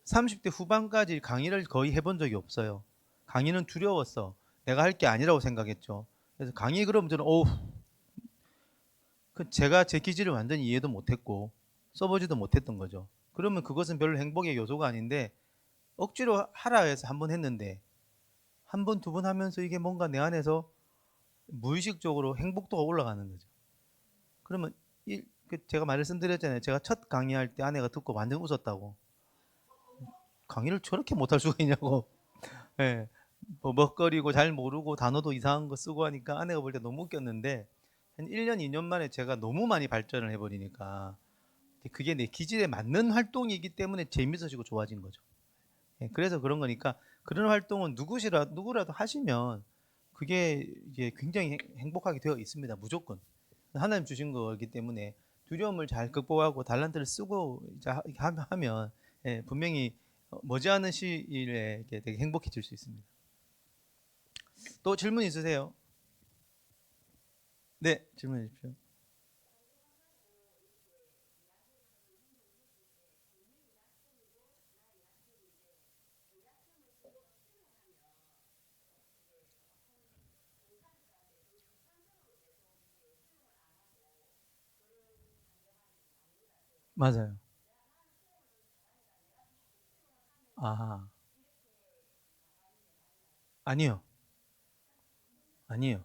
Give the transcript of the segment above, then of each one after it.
30대 후반까지 강의를 거의 해본 적이 없어요. 강의는 두려웠어. 내가 할 게 아니라고 생각했죠. 그래서 강의 그러면 저는 제가 제 기질을 완전히 이해도 못했고 써보지도 못했던 거죠. 그러면 그것은 별로 행복의 요소가 아닌데 억지로 하라 해서 한 번 했는데 한 번, 두 번 하면서 이게 뭔가 내 안에서 무의식적으로 행복도가 올라가는 거죠. 그러면 제가 말씀드렸잖아요. 제가 첫 강의할 때 아내가 듣고 완전 웃었다고. 강의를 저렇게 못할 수가 있냐고. 예. 뭐 먹거리고 잘 모르고 단어도 이상한 거 쓰고 하니까 아내가 볼 때 너무 웃겼는데 한 1년, 2년 만에 제가 너무 많이 발전을 해버리니까 그게 내 기질에 맞는 활동이기 때문에 재밌어지고 좋아진 거죠. 예, 그래서 그런 거니까 그런 활동은 누구라도 하시면 그게 이게 굉장히 행복하게 되어 있습니다. 무조건. 하나님 주신 거기 때문에 두려움을 잘 극복하고 달란트를 쓰고 이제 하면 예, 분명히 머지않은 시일에 되게 행복해질 수 있습니다. 또 질문 있으세요? 네, 질문해 주십시오. 맞아요. 아, 아니요. 아니에요.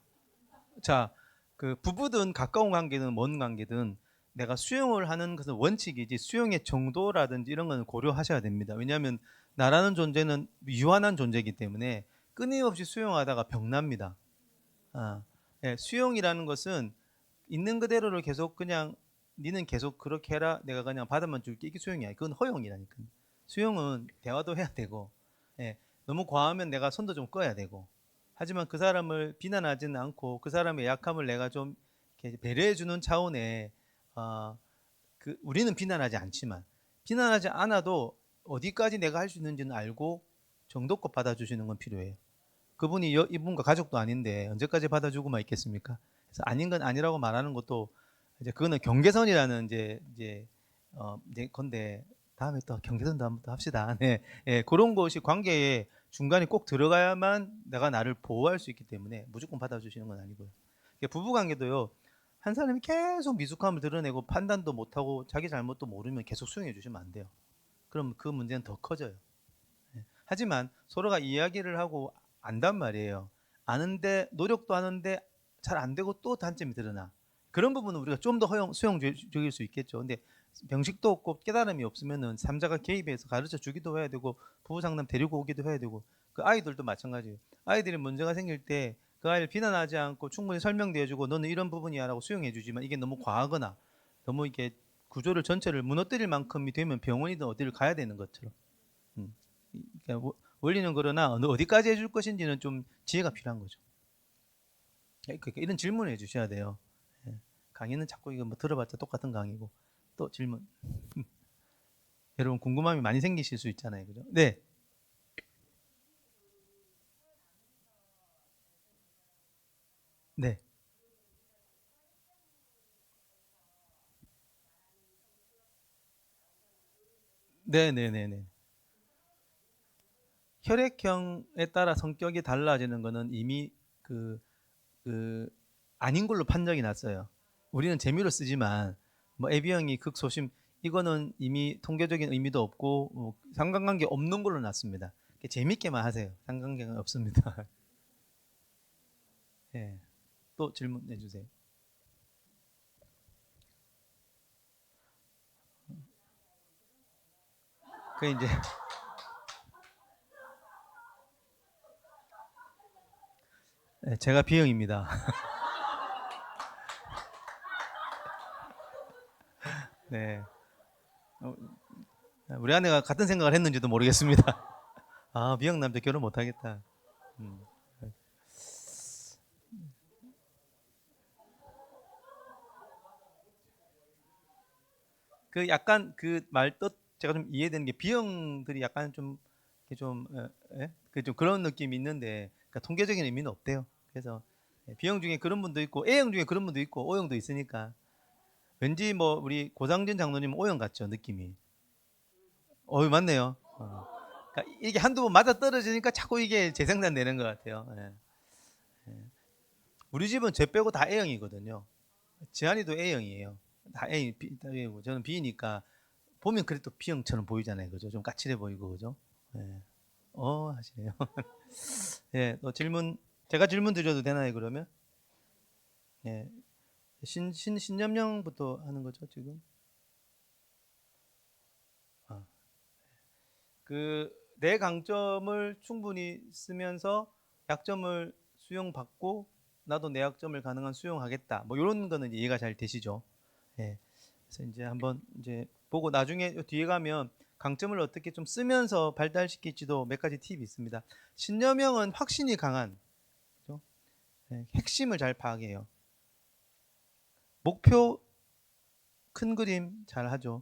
자, 그 부부든 가까운 관계든 먼 관계든 내가 수용을 하는 것은 원칙이지 수용의 정도라든지 이런 거는 고려하셔야 됩니다. 왜냐하면 나라는 존재는 유한한 존재이기 때문에 끊임없이 수용하다가 병납니다. 아, 예, 수용이라는 것은 있는 그대로를 계속 그냥 니는 계속 그렇게 해라 내가 그냥 받아만 줄게 이게 수용이 아니야. 그건 허용이라니까. 수용은 대화도 해야 되고 예, 너무 과하면 내가 손도 좀 꺼야 되고 하지만 그 사람을 비난하지는 않고 그 사람의 약함을 내가 좀 이렇게 배려해 주는 차원에 우리는 비난하지 않지만 비난하지 않아도 어디까지 내가 할 수 있는지는 알고 정도껏 받아주시는 건 필요해요. 그분이 이분과 가족도 아닌데 언제까지 받아주고만 있겠습니까? 그래서 아닌 건 아니라고 말하는 것도 이제 그거는 경계선이라는 이제 건데 다음에 또 경계선도 한번 더 합시다. 네, 예, 그런 것이 관계에 중간에 꼭 들어가야만 내가 나를 보호할 수 있기 때문에 무조건 받아주시는 건 아니고요. 부부 관계도요. 한 사람이 계속 미숙함을 드러내고 판단도 못하고 자기 잘못도 모르면 계속 수용해 주시면 안 돼요. 그럼 그 문제는 더 커져요. 하지만 서로가 이야기를 하고 안단 말이에요. 아는데 노력도 하는데 잘 안 되고 또 단점이 드러나. 그런 부분은 우리가 좀 더 수용적일 수 있겠죠. 근데 병식도 없고 깨달음이 없으면은 삼자가 개입해서 가르쳐 주기도 해야 되고 부부 상담 데리고 오기도 해야 되고 그 아이들도 마찬가지예요. 아이들이 문제가 생길 때 그 아이를 비난하지 않고 충분히 설명돼 주고 너는 이런 부분이야라고 수용해 주지만 이게 너무 과하거나 너무 이게 구조를 전체를 무너뜨릴 만큼이 되면 병원이든 어디를 가야 되는 것처럼. 음. 그러니까 원리는 그러나 어디까지 해줄 것인지는 좀 지혜가 필요한 거죠. 그러니까 이런 질문을 해주셔야 돼요. 예. 강의는 자꾸 이거 뭐 들어봤자 똑같은 강의고 또 질문. 여러분 궁금함이 많이 생기실 수 있잖아요, 그죠? 네, 네, 네, 네, 네, 네. 혈액형에 따라 성격이 달라지는 거는 이미 그 아닌 걸로 판정이 났어요. 우리는 재미로 쓰지만 뭐 AB형이 극소심 이거는 이미 통계적인 의미도 없고 상관관계 없는 걸로 났습니다. 재밌게만 하세요. 상관관계가 없습니다. 예. 또 질문해 주세요. 그 이제 제가 B형입니다. 네. 어, 우리 아내가 같은 생각을 했는지도 모르겠습니다. 아, B형 남자 결혼 못 하겠다. 음. 그 약간 그 말뜻 제가 좀 이해되는 게 B형들이 약간 좀 이렇게 좀 예? 그좀 그런 느낌이 있는데 그러니까 통계적인 의미는 없대요. 그래서 B형 중에 그런 분도 있고 A형 중에 그런 분도 있고 O형도 있으니까 왠지 뭐 우리 고상진 장로님 O형 같죠 느낌이. 맞네요. 이게 한두 번 맞아 떨어지니까 자꾸 이게 재생산되는 것 같아요. 예. 예. 우리 집은 제 빼고 다 A형이거든요. 지한이도 A형이에요. 다 A고 저는 B니까 보면 그래도 B형처럼 보이잖아요. 그죠? 좀 까칠해 보이고 그죠? 예. 하시네요. 예, 또 제가 질문 드려도 되나요, 그러면? 예. 신념형부터 하는 거죠, 지금? 아, 내 강점을 충분히 쓰면서 약점을 수용받고 나도 내 약점을 가능한 수용하겠다. 뭐 이런 거는 이해가 잘 되시죠? 예. 그래서 이제 한번 이제 보고 나중에 뒤에 가면 강점을 어떻게 좀 쓰면서 발달시킬지도 몇 가지 팁이 있습니다. 신념형은 확신이 강한, 그죠? 예, 핵심을 잘 파악해요. 목표 큰 그림 잘 하죠.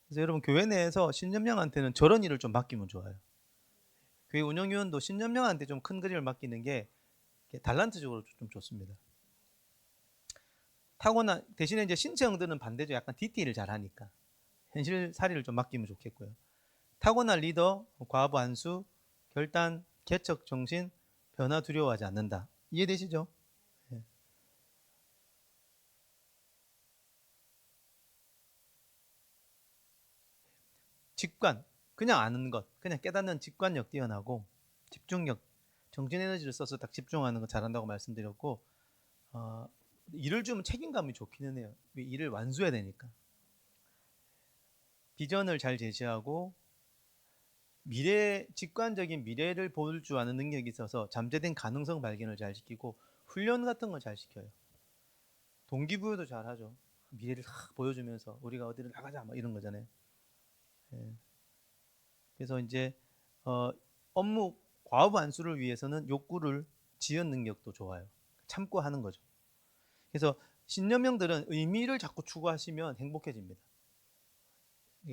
그래서 여러분 교회 내에서 신념형한테는 저런 일을 좀 맡기면 좋아요. 교회 운영위원도 신념형한테 좀 큰 그림을 맡기는 게 달란트적으로 좀 좋습니다. 타고난 대신에 이제 신체형들은 반대죠. 약간 디테일을 잘 하니까 현실살이를 좀 맡기면 좋겠고요. 타고난 리더, 과부 안수, 결단, 개척 정신, 변화 두려워하지 않는다. 이해되시죠? 예. 직관, 그냥 아는 것, 그냥 깨닫는 직관력 뛰어나고 집중력, 정신 에너지를 써서 딱 집중하는 거 잘한다고 말씀드렸고 어, 일을 주면 책임감이 좋기는 해요. 일을 완수해야 되니까. 비전을 잘 제시하고 직관적인 미래를 볼 줄 아는 능력이 있어서 잠재된 가능성 발견을 잘 시키고 훈련 같은 걸 잘 시켜요. 동기부여도 잘 하죠. 미래를 싹 보여주면서 우리가 어디를 나가자 막 이런 거잖아요. 예. 그래서 이제 업무 과업 안수를 위해서는 욕구를 지연 능력도 좋아요. 참고 하는 거죠. 그래서 신념형들은 의미를 자꾸 추구하시면 행복해집니다.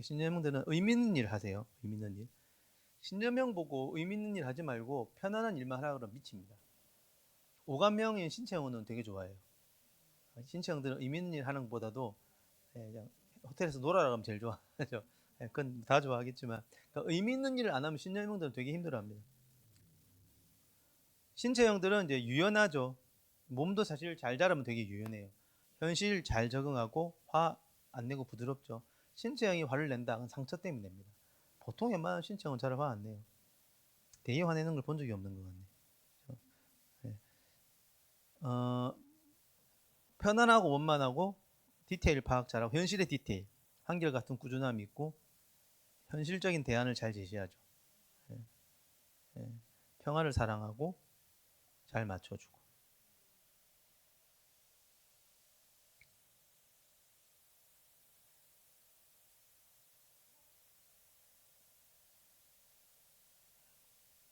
신념형들은 의미 있는 일 하세요. 의미 있는 일. 신념형 보고 의미 있는 일 하지 말고 편안한 일만 하라 그러면 미칩니다. 오감형인 신체형은 되게 좋아해요. 신체형들은 의미 있는 일 하는 것보다도 그냥 호텔에서 놀아라 하면 제일 좋아하죠. 그건 다 좋아하겠지만 그러니까 의미 있는 일을 안 하면 신념형들은 되게 힘들어합니다. 신체형들은 이제 유연하죠. 몸도 사실 잘 자라면 되게 유연해요. 현실 잘 적응하고 화 안 내고 부드럽죠. 신체형이 화를 낸다. 그건 상처 때문에 냅니다. 보통 웬만한 신체형은 잘 화 안 내요. 되게 화내는 걸 본 적이 없는 것 같네요. 네. 어, 편안하고 원만하고 디테일 파악 잘하고 현실의 디테일 한결같은 꾸준함이 있고 현실적인 대안을 잘 제시하죠. 예, 예. 평화를 사랑하고 잘 맞춰주고.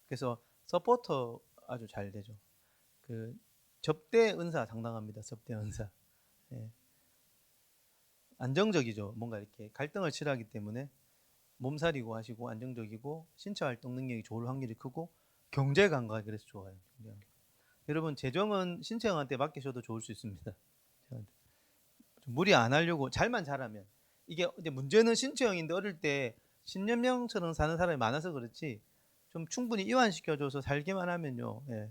그래서 서포터 아주 잘 되죠. 그 접대 은사 상당합니다. 접대 은사. 예. 안정적이죠. 뭔가 이렇게 갈등을 치료하기 때문에 몸살이고 하시고 안정적이고 신체 활동 능력이 좋을 확률이 크고 경제 감각이 그래서 좋아요. 여러분 재정은 신체형한테 맡기셔도 좋을 수 있습니다. 좀 무리 안 하려고 잘만 잘하면 이게 이제 문제는 신체형인데 어릴 때 신념형처럼 사는 사람이 많아서 그렇지 좀 충분히 이완시켜줘서 살기만 하면요. 예,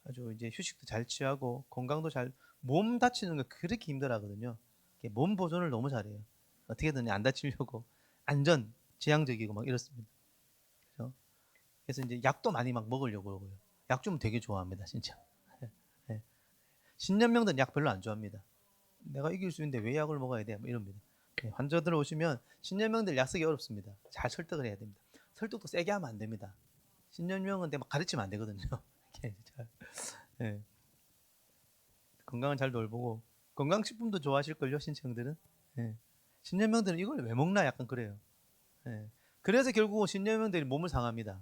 아주 이제 휴식도 잘 취하고 건강도 몸 다치는 거 그렇게 힘들어하거든요. 몸 보존을 너무 잘해요. 어떻게든 안 다치려고 안전 지향적이고 막 이렇습니다. 그래서, 그래서 이제 약도 많이 막 먹으려고 그러고요. 약 주면 되게 좋아합니다, 진짜. 예, 예. 신념형들은 약 별로 안 좋아합니다. 내가 이길 수 있는데 왜 약을 먹어야 돼? 뭐 이럽니다. 네, 환자들 오시면 신념형들 약 쓰기 어렵습니다. 잘 설득을 해야 됩니다. 설득도 세게 하면 안 됩니다. 신념형은 막 가르치면 안 되거든요. 네. 건강은 잘 돌보고 건강식품도 좋아하실걸요 신체형들은. 네. 신념형들은 이걸 왜 먹나 약간 그래요. 네. 그래서 결국 신념형들이 몸을 상합니다.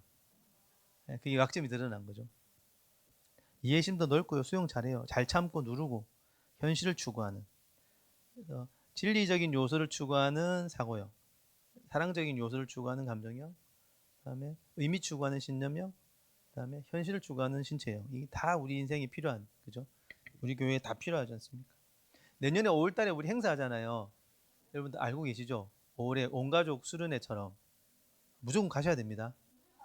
네. 그게 약점이 드러난 거죠. 이해심도 넓고요. 수용 잘해요. 잘 참고 누르고 현실을 추구하는. 그래서 진리적인 요소를 추구하는 사고형, 사랑적인 요소를 추구하는 감정형, 그다음에 의미 추구하는 신념형, 그다음에 현실을 추구하는 신체형. 이게 다 우리 인생에 필요한, 그죠? 우리 교회에 다 필요하지 않습니까? 내년에 5월달에 우리 행사하잖아요. 여러분들 알고 계시죠? 5월에 온 가족 수련회처럼 무조건 가셔야 됩니다.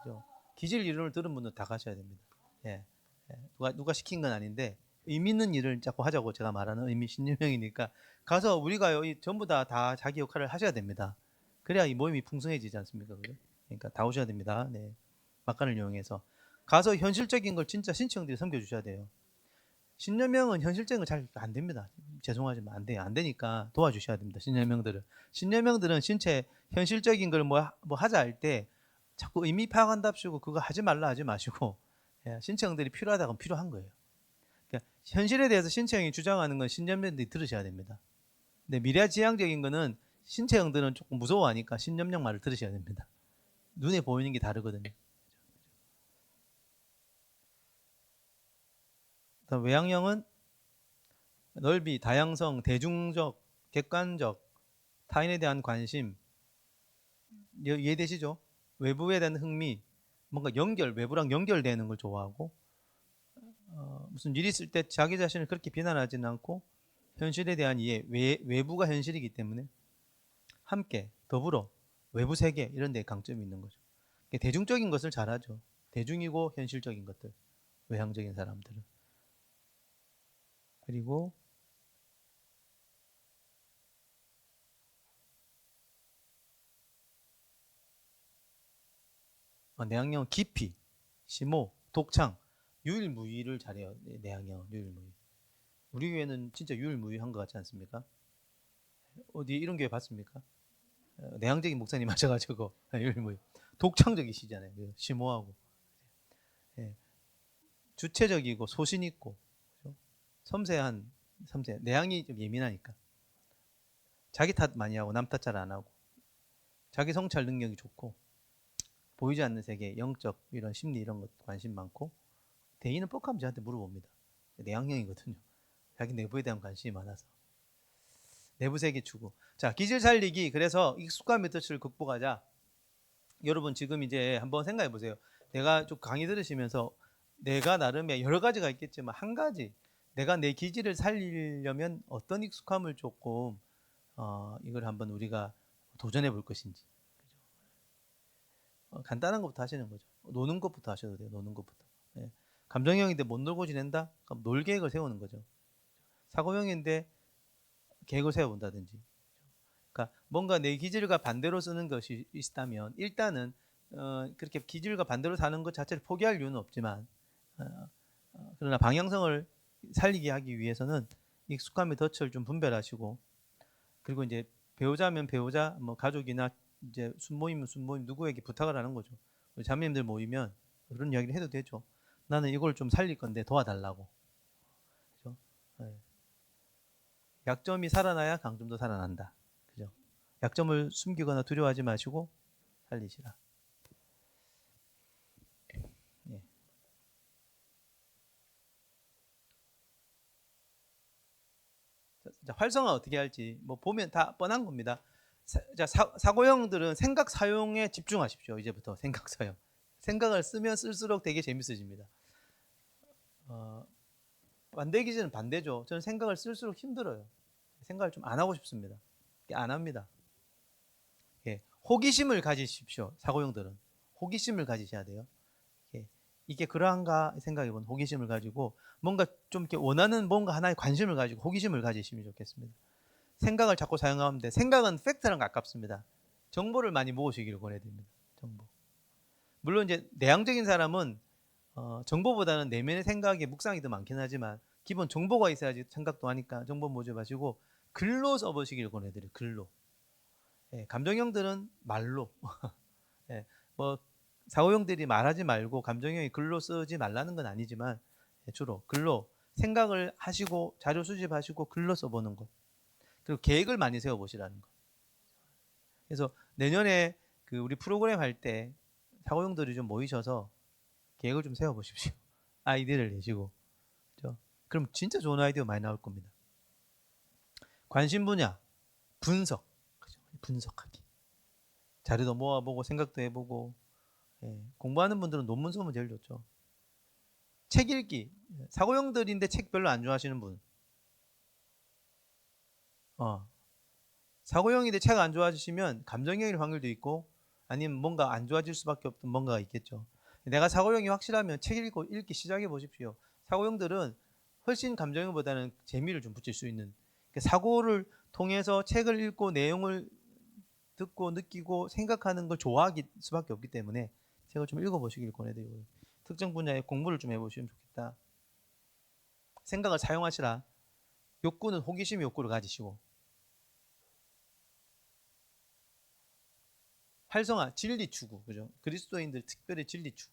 그죠? 기질 이론을 들은 분은 다 가셔야 됩니다. 예. 예. 누가 시킨 건 아닌데 의미 있는 일을 자꾸 하자고 제가 말하는 의미 신념형이니까 가서 우리가 전부 다 자기 역할을 하셔야 됩니다. 그래야 이 모임이 풍성해지지 않습니까? 그죠? 그러니까 다 오셔야 됩니다. 네. 막간을 이용해서 가서 현실적인 걸 진짜 신청들이 섬겨주셔야 돼요. 신념형은 현실적인 거 잘 안 됩니다. 죄송하지만 안 돼요. 안 되니까 도와주셔야 됩니다. 신념형들은 신체 현실적인 걸 뭐 하자 할 때 자꾸 의미 파악한답시고 그거 하지 말라 하지 마시고 예, 신체형들이 필요하다면 필요한 거예요. 그러니까 현실에 대해서 신체형이 주장하는 건 신념형들이 들으셔야 됩니다. 근데 미래지향적인 거는 신체형들은 조금 무서워하니까 신념형 말을 들으셔야 됩니다. 눈에 보이는 게 다르거든요. 외향형은 넓이, 다양성, 대중적, 객관적, 타인에 대한 관심, 이해되시죠? 외부에 대한 흥미, 뭔가 외부랑 연결되는 걸 좋아하고 무슨 일이 있을 때 자기 자신을 그렇게 비난하지는 않고 현실에 대한 이해, 외부가 현실이기 때문에 함께 더불어 외부 세계 이런 데 강점이 있는 거죠. 대중적인 것을 잘하죠. 대중이고 현실적인 것들, 외향적인 사람들은. 그리고 내향형은 깊이, 심호, 독창, 유일무이를 잘해요. 내향형은 유일무이. 우리 교회는 진짜 유일무이한 것 같지 않습니까? 어디 이런 교회 봤습니까? 내향적인 목사님 하셔가지고 유일무이. 독창적이시잖아요. 심오하고 예. 주체적이고 소신 있고 그렇죠? 섬세. 내향이 좀 예민하니까 자기 탓 많이 하고 남 탓 잘 안 하고 자기 성찰 능력이 좋고 보이지 않는 세계, 영적 이런 심리 이런 것 관심 많고 대인은 뻑하면 저한테 물어봅니다. 내향형이거든요. 자기 내부에 대한 관심이 많아서 내부 세계 추구. 자, 기질 살리기. 그래서 익숙한 메터치를 극복하자. 여러분 지금 이제 한번 생각해 보세요. 내가 좀 강의 들으시면서 내가 나름의 여러 가지가 있겠지만 한 가지 내가 내 기질을 살리려면 어떤 익숙함을 조금 이걸 한번 우리가 도전해 볼 것인지. 간단한 것부터 하시는 거죠. 노는 것부터 하셔도 돼요. 노는 것부터. 예. 감정형인데 못 놀고 지낸다? 그럼 놀 계획을 세우는 거죠. 사고형인데 계획을 세워본다든지. 그러니까 뭔가 내 기질과 반대로 쓰는 것이 있다면 일단은 그렇게 기질과 반대로 사는 것 자체를 포기할 이유는 없지만 그러나 방향성을 살리게 하기 위해서는 익숙함의 덫을 좀 분별하시고 그리고 이제 배우자면 배우자, 뭐 가족이나 이제 순모임은 순모임 누구에게 부탁을 하는 거죠. 우리 자매님들 모이면 그런 이야기를 해도 되죠. 나는 이걸 좀 살릴 건데 도와달라고. 그죠? 네. 약점이 살아나야 강점도 살아난다. 그죠? 약점을 숨기거나 두려워하지 마시고 살리시라. 예. 자, 활성화 어떻게 할지 뭐 보면 다 뻔한 겁니다. 사고형들은 생각 사용에 집중하십시오. 이제부터 생각 사용. 생각을 쓰면 쓸수록 되게 재밌어집니다. 반대 기질은 반대죠. 저는 생각을 쓸수록 힘들어요. 생각을 좀 안 하고 싶습니다. 안 합니다. 예, 호기심을 가지십시오. 사고형들은 호기심을 가지셔야 돼요. 예, 이게 그러한가 생각해본 호기심을 가지고 뭔가 좀 이렇게 원하는 뭔가 하나에 관심을 가지고 호기심을 가지시면 좋겠습니다. 생각을 자꾸 사용하는데 생각은 팩트랑 가깝습니다. 정보를 많이 모으시기를 권해드립니다. 정보. 물론 이제 내향적인 사람은 정보보다는 내면의 생각에 묵상이 더 많긴 하지만 기본 정보가 있어야지 생각도 하니까 정보 모집하시고 글로 써보시기를 권해드려요. 글로. 예, 감정형들은 말로. 예, 뭐 사고형들이 말하지 말고 감정형이 글로 쓰지 말라는 건 아니지만 주로 글로 생각을 하시고 자료 수집하시고 글로 써보는 것. 그리고 계획을 많이 세워보시라는 것. 그래서 내년에 그 우리 프로그램 할 때 사고형들이 좀 모이셔서 계획을 좀 세워보십시오. 아이디어를 내시고. 그렇죠? 그럼 진짜 좋은 아이디어 많이 나올 겁니다. 관심 분야, 분석. 그렇죠? 분석하기. 자료도 모아보고 생각도 해보고 예, 공부하는 분들은 논문 쓰면 제일 좋죠. 책 읽기. 사고형들인데 책 별로 안 좋아하시는 분. 사고형인데 책 안 좋아하시면 감정형일 확률도 있고 아니면 뭔가 안 좋아질 수밖에 없던 뭔가가 있겠죠. 내가 사고형이 확실하면 책 읽기 시작해 보십시오. 사고형들은 훨씬 감정형보다는 재미를 좀 붙일 수 있는, 사고를 통해서 책을 읽고 내용을 듣고 느끼고 생각하는 걸 좋아하기 수밖에 없기 때문에 책을 좀 읽어보시길 권해드리고요. 특정 분야의 공부를 좀 해보시면 좋겠다. 생각을 사용하시라. 욕구는 호기심 욕구를 가지시고, 활성화, 진리 추구, 그죠? 그리스도인들 특별히 진리 추구.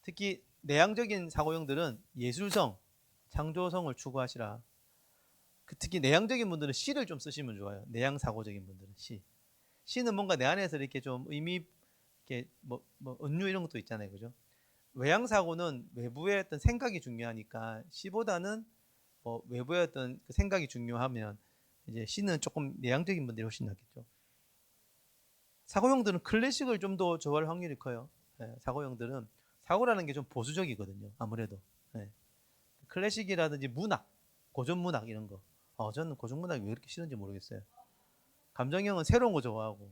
특히 내향적인 사고형들은 예술성, 창조성을 추구하시라. 특히 내향적인 분들은 시를 좀 쓰시면 좋아요. 내향 사고적인 분들은 시. 시는 뭔가 내 안에서 이렇게 좀 의미, 이렇게 뭐 은유 이런 것도 있잖아요, 그죠? 외향 사고는 외부의 어떤 생각이 중요하니까 시보다는 뭐 외부의 어떤 그 생각이 중요하면 이제 시는 조금 내향적인 분들이 훨씬 낫겠죠. 사고형들은 클래식을 좀 더 좋아할 확률이 커요. 네, 사고형들은 사고라는 게 좀 보수적이거든요. 아무래도. 네. 클래식이라든지 문학, 고전 문학 이런 거. 저는 고전 문학이 왜 그렇게 싫은지 모르겠어요. 감정형은 새로운 거 좋아하고,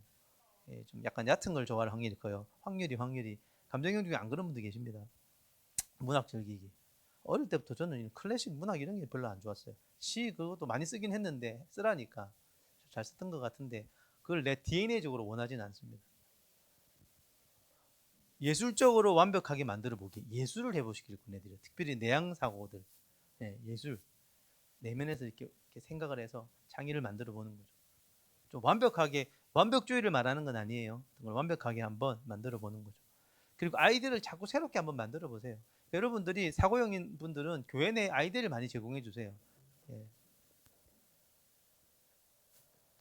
예, 좀 약간 얕은 걸 좋아할 확률이 커요. 확률이. 감정형 중에 안 그런 분도 계십니다. 문학 즐기기. 어릴 때부터 저는 클래식 문학 이런 게 별로 안 좋았어요. 시 그것도 많이 쓰긴 했는데 쓰라니까 잘 썼던 것 같은데 그걸 내 DNA적으로 원하지는 않습니다. 예술적으로 완벽하게 만들어 보기, 예술을 해보시길 권해드려요. 특별히 내향 사고들, 네, 예술 내면에서 이렇게 생각을 해서 창의를 만들어 보는 거죠. 좀 완벽하게, 완벽주의를 말하는 건 아니에요. 그걸 완벽하게 한번 만들어 보는 거죠. 그리고 아이디어를 자꾸 새롭게 한번 만들어 보세요. 여러분들이 사고형인 분들은 교회 내 아이디어를 많이 제공해 주세요. 예.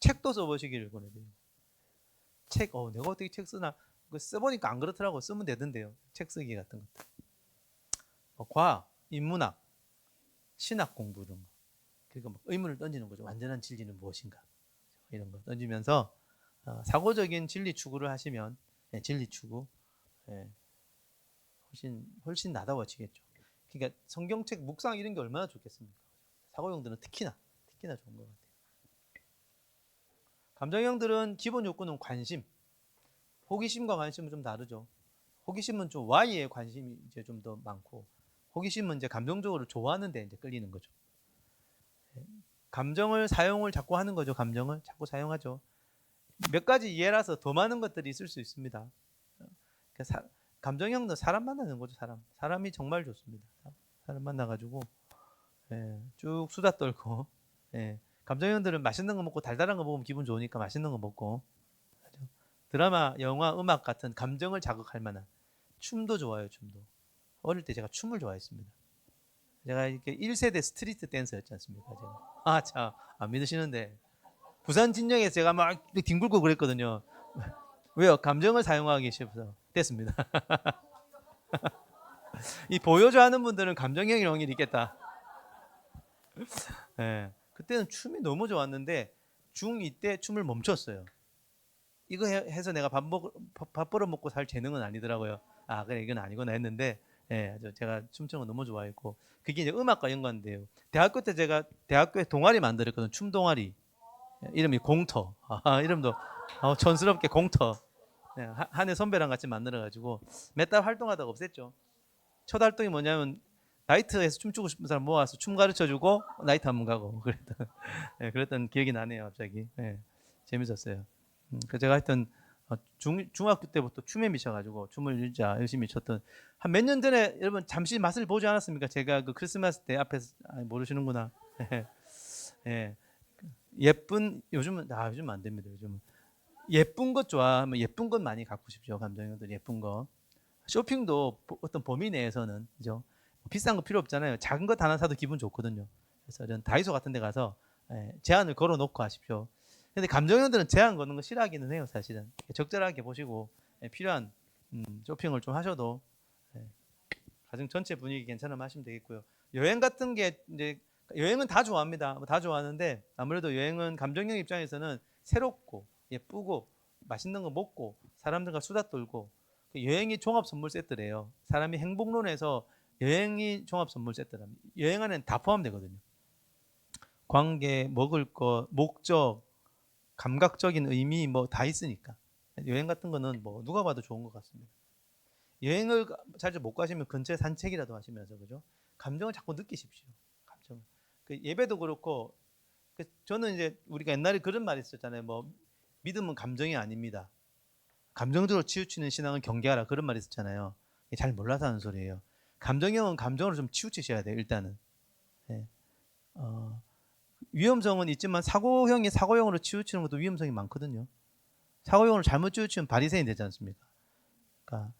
책도 써보시기를 권해드려요. 책, 내가 어떻게 책 쓰나? 써보니까 안 그렇더라고. 쓰면 되던데요. 책 쓰기 같은 것. 과학, 인문학, 신학 공부 이런 거. 그러니까 막 의문을 던지는 거죠. 완전한 진리는 무엇인가? 이런 거 던지면서 사고적인 진리 추구를 하시면, 진리 추구, 예, 훨씬 나다워지겠죠. 그러니까 성경책 묵상 이런 게 얼마나 좋겠습니까? 사고형들은 특히나 좋은 것 같아요. 감정형들은 기본 욕구는 관심, 호기심과 관심은 좀 다르죠. 호기심은 좀 Y에 관심이 이제 좀 더 많고, 호기심은 이제 감정적으로 좋아하는 데 이제 끌리는 거죠. 감정을 사용을 자꾸 하는 거죠. 감정을 자꾸 사용하죠. 몇 가지 예라서 더 많은 것들이 있을 수 있습니다. 감정형도 사람 만나는 거죠. 사람이 정말 좋습니다. 사람 만나가지고 쭉 수다 떨고, 감정형들은 맛있는 거 먹고 달달한 거 먹으면 기분 좋으니까 맛있는 거 먹고, 드라마, 영화, 음악 같은 감정을 자극할 만한, 춤도 좋아요. 춤도 어릴 때 제가 춤을 좋아했습니다. 제가 이렇게 1세대 스트리트 댄서였지 않습니까? 제가. 참, 안 믿으시는데 부산 진영에서 제가 막 뒹굴고 그랬거든요. 왜요? 감정을 사용하기 싫어서 됐습니다. 이 보여줘 하는 분들은 감정형일 확률이 있겠다. 그때는 춤이 너무 좋았는데 중2 때 춤을 멈췄어요. 이거 해서 내가 밥 벌어 먹고 살 재능은 아니더라고요. 그래 이건 아니구나 했는데, 제가 춤추는 거 너무 좋아했고, 그게 이제 음악과 연관돼요. 대학교 때 제가 대학교에 동아리 만들었거든. 춤 동아리. 이름이 공터. 이름도 촌스럽게 공터. 한 해 선배랑 같이 만들어가지고 몇 달 활동하다가 없앴죠. 첫 활동이 뭐냐면 나이트에서 춤추고 싶은 사람 모아서 춤 가르쳐주고 나이트 한번 가고 그랬던 기억이 나네요. 갑자기. 재밌었어요. 그 제가 하여튼 중학교 때부터 춤에 미쳐가지고 춤을 진짜 열심히 췄던, 한 몇 년 전에 여러분 잠시 맛을 보지 않았습니까? 제가 그 크리스마스 때 앞에서 모르시는구나. 예쁜, 요즘은 안 됩니다. 요즘은 예쁜 것 좋아하면 예쁜 것 많이 갖고 싶죠. 감정형들 예쁜 거. 쇼핑도 어떤 범위 내에서는, 그죠? 비싼 거 필요 없잖아요. 작은 것 하나 사도 기분 좋거든요. 그래서 저는 다이소 같은 데 가서 제한을 걸어 놓고 하십시오. 근데 감정형들은 제한 거는 거 싫어하기는 해요. 사실은 적절하게 보시고 필요한 쇼핑을 좀 하셔도 가정 전체 분위기 괜찮으면 하시면 되겠고요. 여행 같은 게 이제, 여행은 다 좋아합니다. 다 좋아하는데 아무래도 여행은 감정형 입장에서는 새롭고 예쁘고 맛있는 거 먹고 사람들과 수다 떨고, 여행이 종합 선물 세트래요. 사람이 행복론에서 여행이 종합 선물 세트랍니다. 여행 안에는 다 포함되거든요. 관계, 먹을 거, 목적, 감각적인 의미 뭐 다 있으니까. 여행 같은 거는 뭐 누가 봐도 좋은 것 같습니다. 여행을 자주 못 가시면 근처에 산책이라도 하시면서 그죠? 감정을 자꾸 느끼십시오. 감정. 그 예배도 그렇고 저는 이제 우리가 옛날에 그런 말이 있었잖아요. 뭐 믿음은 감정이 아닙니다. 감정적으로 치우치는 신앙은 경계하라 그런 말이 있었잖아요. 잘 몰라서 하는 소리예요. 감정형은 감정으로 좀 치우치셔야 돼요. 일단은. 예. 위험성은 있지만 사고형이 사고형으로 치우치는 것도 위험성이 많거든요. 사고형으로 잘못 치우치면 바리새인 되지 않습니까? 그러니까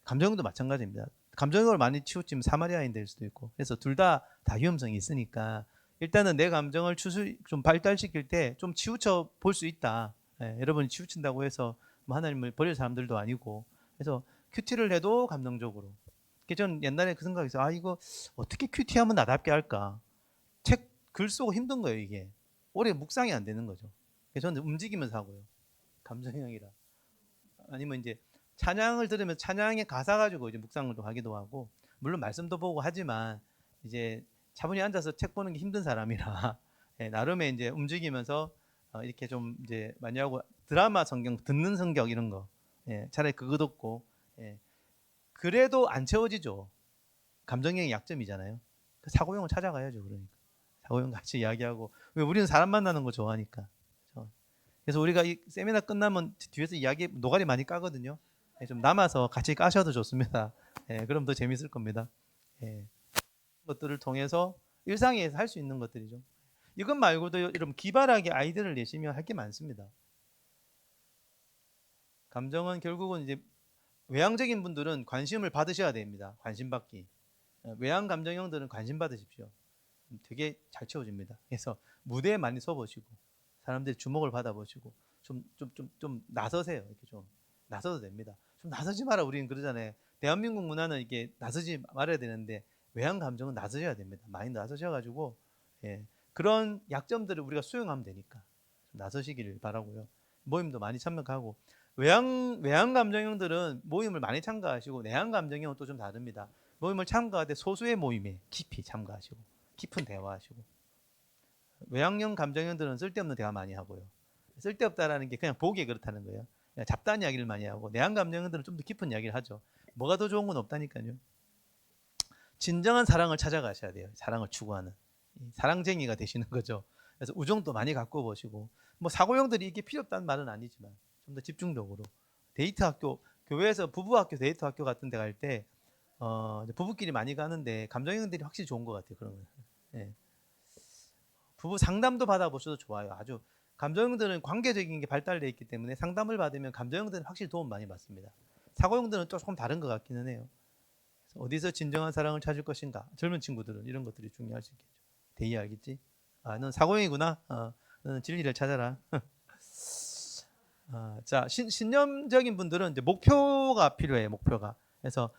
감정도 마찬가지입니다. 감정으로 많이 치우치면 사마리아인 될 수도 있고. 그래서 둘 다 위험성이 있으니까 일단은 내 감정을 좀 발달시킬 때 좀 치우쳐 볼 수 있다. 예, 여러분이 치우친다고 해서 뭐 하나님을 버릴 사람들도 아니고. 그래서 큐티를 해도 감정적으로. 저는 옛날에 그 생각이 있어요. 아, 이거 어떻게 큐티하면 나답게 할까? 책 글 쓰고 힘든 거예요, 이게. 오래 묵상이 안 되는 거죠. 그래서 저는 움직이면서 하고요. 감정형이라. 아니면 이제 찬양을 들으면 찬양의 가사 가지고 이제 묵상을 하기도 하고, 물론 말씀도 보고 하지만 이제 차분히 앉아서 책 보는 게 힘든 사람이라 예, 나름의 이제 움직이면서 이렇게 좀 이제 많이 하고 드라마 성경 듣는 성경 이런 거 예, 차라리 그거 듣고 예, 그래도 안 채워지죠. 감정형이 약점이잖아요. 그 사고형을 찾아가야죠. 그러니까 사고형 같이 이야기하고 왜 우리는 사람 만나는 거 좋아하니까. 그렇죠? 그래서 우리가 이 세미나 끝나면 뒤에서 이야기 노가리 많이 까거든요. 예, 좀 남아서 같이 까셔도 좋습니다. 예, 그럼 더 재밌을 겁니다. 예, 것들을 통해서 일상에서 할 수 있는 것들이죠. 이것 말고도 여러분 기발하게 아이디어를 내시면 할 게 많습니다. 감정은 결국은 이제 외향적인 분들은 관심을 받으셔야 됩니다. 관심 받기. 외향 감정형들은 관심 받으십시오. 되게 잘 채워집니다. 그래서 무대에 많이 서보시고 사람들이 주목을 받아보시고 좀 나서세요. 이렇게 좀 나서도 됩니다. 좀 나서지 마라 우리는 그러잖아요. 대한민국 문화는 이게 나서지 말아야 되는데 외향 감정은 나서셔야 됩니다. 많이 나서셔가지고 예, 그런 약점들을 우리가 수용하면 되니까 좀 나서시기를 바라고요. 모임도 많이 참석하고 외향 감정형들은 모임을 많이 참가하시고 내향 감정형은 또 좀 다릅니다. 모임을 참가할 때 소수의 모임에 깊이 참가하시고 깊은 대화하시고 외향형 감정형들은 쓸데없는 대화 많이 하고요. 쓸데없다라는 게 그냥 보기에 그렇다는 거예요. 그냥 잡다한 이야기를 많이 하고 내향 감정형들은 좀 더 깊은 이야기를 하죠. 뭐가 더 좋은 건 없다니까요. 진정한 사랑을 찾아가셔야 돼요. 사랑을 추구하는 사랑쟁이가 되시는 거죠. 그래서 우정도 많이 갖고 보시고 뭐 사고형들이 이게 필요 없다는 말은 아니지만 좀 더 집중적으로 데이트 학교 교회에서 부부 학교 데이트 학교 같은 데 갈 때 부부끼리 많이 가는데 감정형들이 확실히 좋은 것 같아요. 그런 거. 예. 부부 상담도 받아보셔도 좋아요. 아주 감정형들은 관계적인 게 발달되어 있기 때문에 상담을 받으면 감정형들은 확실히 도움 많이 받습니다. 사고형들은 조금 다른 것 같기는 해요. 어디서 진정한 사랑을 찾을 것인가? 젊은 친구들은 이런 것들이 중요할 수 있겠죠. 대의 알겠지? 아, 넌 사고형이구나. 너는 진리를 찾아라. 자, 신념적인 분들은 이제 목표가 필요해요. 목표가. 그래서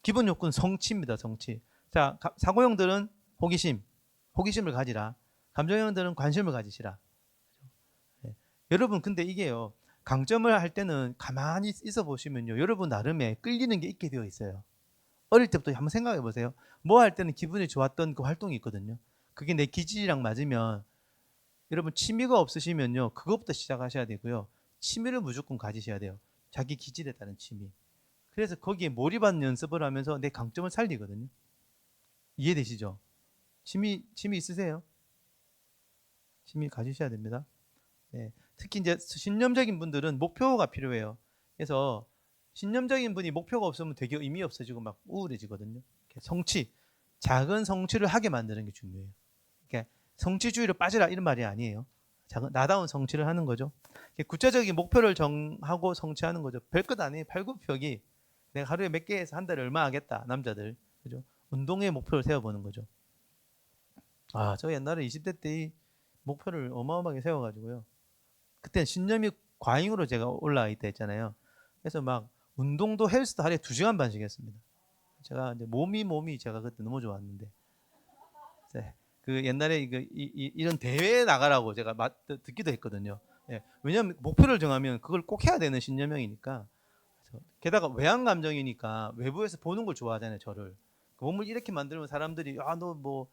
기본 요건 성취입니다. 성취. 자, 사고형들은 호기심을 가지라. 감정형들은 관심을 가지시라. 네. 여러분, 근데 이게요. 강점을 할 때는 가만히 있어 보시면요. 여러분 나름의 끌리는 게 있게 되어 있어요. 어릴 때부터 한번 생각해 보세요. 뭐 할 때는 기분이 좋았던 그 활동이 있거든요. 그게 내 기질이랑 맞으면 여러분 취미가 없으시면요. 그것부터 시작하셔야 되고요. 취미를 무조건 가지셔야 돼요. 자기 기질에 따른 취미. 그래서 거기에 몰입하는 연습을 하면서 내 강점을 살리거든요. 이해되시죠? 취미 있으세요? 취미 가지셔야 됩니다. 네. 특히 이제 신념적인 분들은 목표가 필요해요. 그래서 신념적인 분이 목표가 없으면 되게 의미 없어지고 막 우울해지거든요. 성취, 작은 성취를 하게 만드는 게 중요해요. 그러니까 성취주의로 빠지라 이런 말이 아니에요. 작은 나다운 성취를 하는 거죠. 구체적인 목표를 정하고 성취하는 거죠. 별것 아니에요. 팔굽혀펴기. 내가 하루에 몇 개 해서 한 달에 얼마 하겠다. 남자들. 그죠? 운동의 목표를 세워보는 거죠. 저 옛날에 20대 때 이 목표를 어마어마하게 세워가지고요. 그때 신념이 과잉으로 제가 올라와 있다 했잖아요. 그래서 막 운동도 헬스도 하루에 2시간 반씩 했습니다. 제가 이제 몸이 제가 그때 너무 좋았는데. 그 옛날에 이런 대회에 나가라고 제가 듣기도 했거든요. 예, 왜냐하면 목표를 정하면 그걸 꼭 해야 되는 신념형이니까. 게다가 외향 감정이니까 외부에서 보는 걸 좋아하잖아요. 저를 몸을 이렇게 만들면 사람들이 너 뭐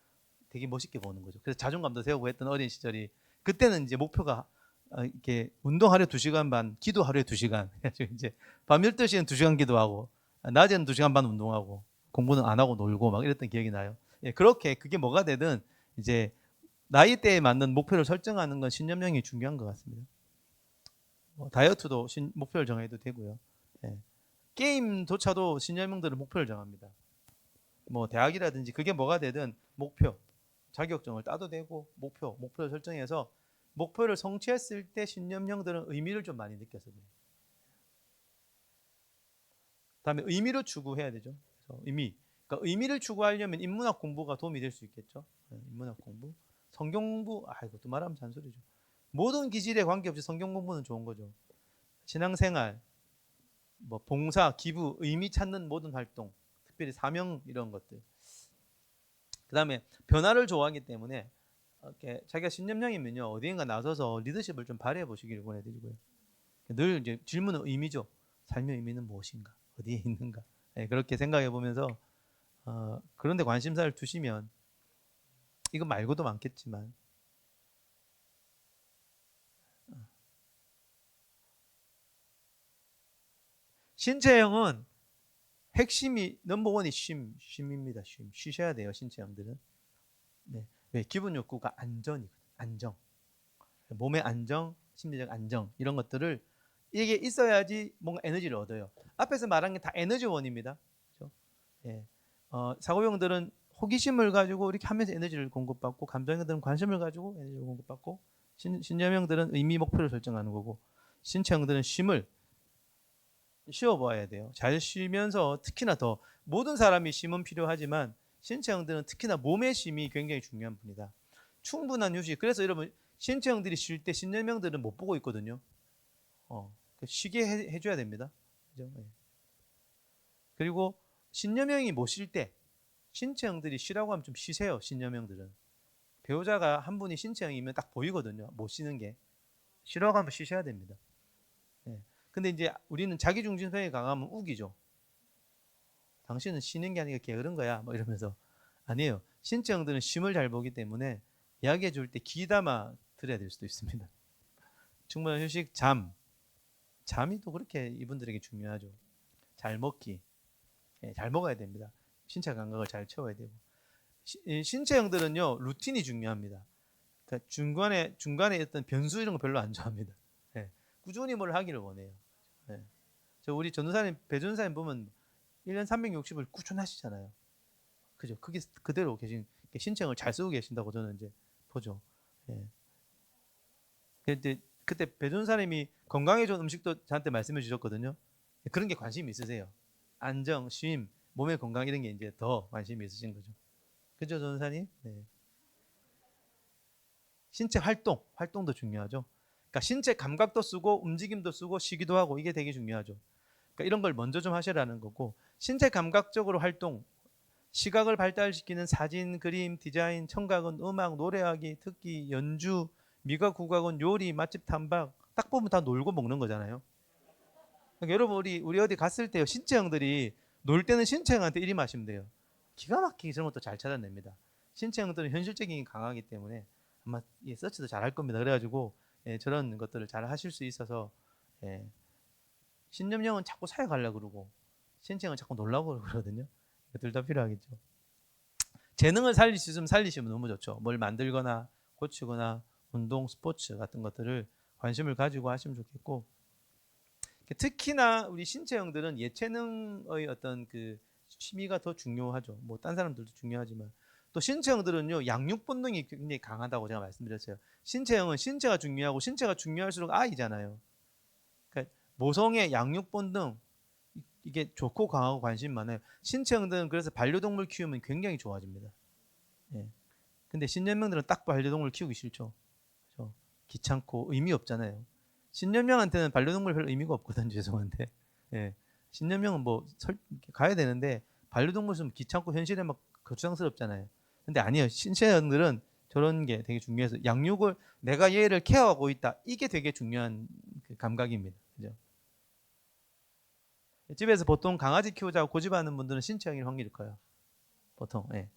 되게 멋있게 보는 거죠. 그래서 자존감도 세우고 했던 어린 시절이 그때는 이제 목표가 이렇게 운동 하루에 2시간 반, 기도 하루에 2시간. 이제 밤 12시엔 2시간 기도하고 낮에는 2시간 반 운동하고 공부는 안 하고 놀고 막 이랬던 기억이 나요. 예, 그렇게 그게 뭐가 되든 이제 나이대에 맞는 목표를 설정하는 건 신념형이 중요한 것 같습니다. 다이어트도 목표를 정해도 되고요. 예. 게임조차도 신념형들은 목표를 정합니다. 뭐 대학이라든지 그게 뭐가 되든 목표, 자격증을 따도 되고 목표를 설정해서 목표를 성취했을 때 신념형들은 의미를 좀 많이 느껴서 그래요. 다음에 의미를 추구해야 되죠. 그래서 그러니까 의미를 추구하려면 인문학 공부가 도움이 될 수 있겠죠. 인문학 공부, 성경 공부, 이것도 말하면 잔소리죠. 모든 기질에 관계없이 성경 공부는 좋은 거죠. 신앙생활, 뭐 봉사, 기부, 의미 찾는 모든 활동, 특별히 사명 이런 것들. 그다음에 변화를 좋아하기 때문에 이렇게 자기가 신념형이면요 어디인가 나서서 리더십을 좀 발휘해 보시기를 권해드리고요. 늘 이제 질문은 의미죠. 삶의 의미는 무엇인가? 어디에 있는가? 네, 그렇게 생각해 보면서 그런데 관심사를 두시면 이거 말고도 많겠지만 신체형은 핵심이 넘버원이 쉼입니다. 쉬셔야 돼요. 신체형들은. 네. 왜? 기본 욕구가 안전이거든요. 안정. 몸의 안정, 심리적 안정 이런 것들을 이게 있어야지 뭔가 에너지를 얻어요. 앞에서 말한 게 다 에너지원입니다. 그렇죠? 예. 사고형들은 호기심을 가지고 이렇게 하면서 에너지를 공급받고 감정형들은 관심을 가지고 에너지를 공급받고 신념형들은 의미 목표를 설정하는 거고 신체형들은 쉼을 쉬어봐야 돼요. 잘 쉬면서 특히나 더 모든 사람이 쉼은 필요하지만 신체형들은 특히나 몸의 쉼이 굉장히 중요한 분이다. 충분한 휴식. 그래서 여러분 신체형들이 쉴 때 신념형들은 못 보고 있거든요. 쉬게 해줘야 됩니다. 그죠? 네. 그리고 신념형이 못 쉴 때 신체형들이 쉬라고 하면 좀 쉬세요. 신념형들은 배우자가 한 분이 신체형이면 딱 보이거든요. 못 쉬는 게 쉬라고 하면 쉬셔야 됩니다. 네. 근데 이제 우리는 자기중심성이 강하면 우기죠. 당신은 쉬는 게 아니라 게으른 거야. 뭐 이러면서 아니에요. 신체형들은 쉼을 잘 보기 때문에 이야기해 줄 때 귀담아 들어야 될 수도 있습니다. 충분한 휴식, 잠이 또 그렇게 이분들에게 중요하죠. 잘 먹기, 잘 먹어야 됩니다. 신체 감각을 잘 채워야 되고 신체형들은요 루틴이 중요합니다. 그러니까 중간에 어떤 변수 이런 거 별로 안 좋아합니다. 네. 꾸준히 뭘 하기를 원해요. 네. 저 우리 전도사님 배전사님 보면 1년 360을 꾸준하시잖아요. 그죠? 그게 그대로 계신 신체형을 잘 쓰고 계신다고 저는 이제 보죠. 예. 그때 배전사님이 건강에 좋은 음식도 저한테 말씀해 주셨거든요. 그런 게 관심이 있으세요. 안정, 쉼, 몸의 건강 이런 게 이제 더 관심이 있으신 거죠. 그죠, 전사님? 네. 신체 활동도 중요하죠. 그러니까 신체 감각도 쓰고 움직임도 쓰고 쉬기도 하고 이게 되게 중요하죠. 그러니까 이런 걸 먼저 좀 하시라는 거고 신체 감각적으로 활동, 시각을 발달시키는 사진, 그림, 디자인, 청각은 음악, 노래하기, 듣기, 연주, 미각, 후각은 요리, 맛집 탐방. 딱 보면 다 놀고 먹는 거잖아요. 그러니까 여러분 우리 어디 갔을 때요 신체형들이 놀 때는 신체형한테 이리 마시면 돼요. 기가 막히게 저런 것도 잘 찾아냅니다. 신체형들은 현실적인 게 강하기 때문에 아마 서치도 잘 할 겁니다. 그래가지고 저런 것들을 잘 하실 수 있어서 예, 신념형은 자꾸 사역하려고 그러고 신체형은 자꾸 놀라고 그러거든요. 둘 다 필요하겠죠. 재능을 살릴 수 있으면 살리시면 너무 좋죠. 뭘 만들거나 고치거나 운동, 스포츠 같은 것들을 관심을 가지고 하시면 좋겠고 특히나 우리 신체형들은 예체능의 어떤 그 취미가 더 중요하죠. 뭐 딴 사람들도 중요하지만 또 신체형들은요 양육 본능이 굉장히 강하다고 제가 말씀드렸어요. 신체형은 신체가 중요하고 신체가 중요할수록 아이잖아요. 그러니까 모성의 양육 본능 이게 좋고 강하고 관심 많아요. 신체형들은 그래서 반려동물 키우면 굉장히 좋아집니다. 예. 근데 신념형들은 딱 반려동물 키우기 싫죠. 그렇죠? 귀찮고 의미 없잖아요. 신념형한테는 반려동물 별 의미가 없거든요. 죄송한데. 예. 신념형은 뭐 가야 되는데 반려동물 있으면 귀찮고 현실에 막 거추장스럽잖아요. 근데 아니에요. 신체형들은 저런 게 되게 중요해서 양육을 내가 얘를 케어하고 있다. 이게 되게 중요한 그 감각입니다. 그죠? 집에서 보통 강아지 키우자고 고집하는 분들은 신체형일 확률이 커요. 보통. 예.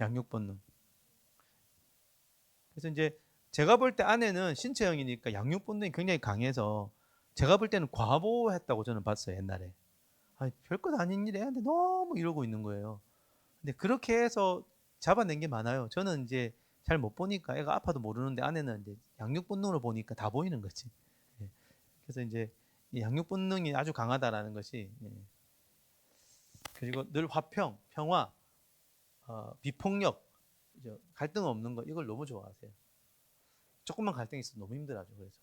양육 본능. 그래서 이제 제가 볼 때 아내는 신체형이니까 양육 본능이 굉장히 강해서 제가 볼 때는 과보했다고 저는 봤어요, 옛날에. 아니, 별것 아닌 일 애한테 너무 이러고 있는 거예요. 근데 그렇게 해서 잡아낸 게 많아요. 저는 이제 잘 못 보니까 애가 아파도 모르는데 아내는 이제 양육 본능으로 보니까 다 보이는 거지. 예. 그래서 이제 이 양육 본능이 아주 강하다라는 것이, 예. 그리고 늘 화평, 평화, 비폭력, 갈등 없는 거, 이걸 너무 좋아하세요. 조금만 갈등이 있으면 너무 힘들어하죠. 그래서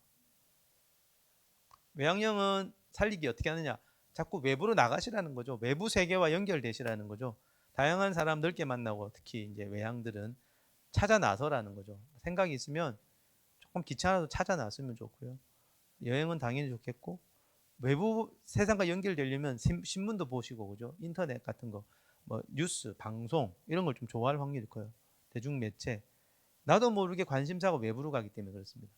외향형은 살리기 어떻게 하느냐? 자꾸 외부로 나가시라는 거죠. 외부 세계와 연결되시라는 거죠. 다양한 사람 넓게 만나고, 특히 이제 외향들은 찾아 나서라는 거죠. 생각이 있으면 조금 귀찮아도 찾아 나서면 좋고요. 여행은 당연히 좋겠고, 외부 세상과 연결되려면 신문도 보시고, 그죠? 인터넷 같은 거, 뭐 뉴스, 방송 이런 걸 좀 좋아할 확률이 커요. 대중 매체. 나도 모르게 관심사가 외부로 가기 때문에 그렇습니다.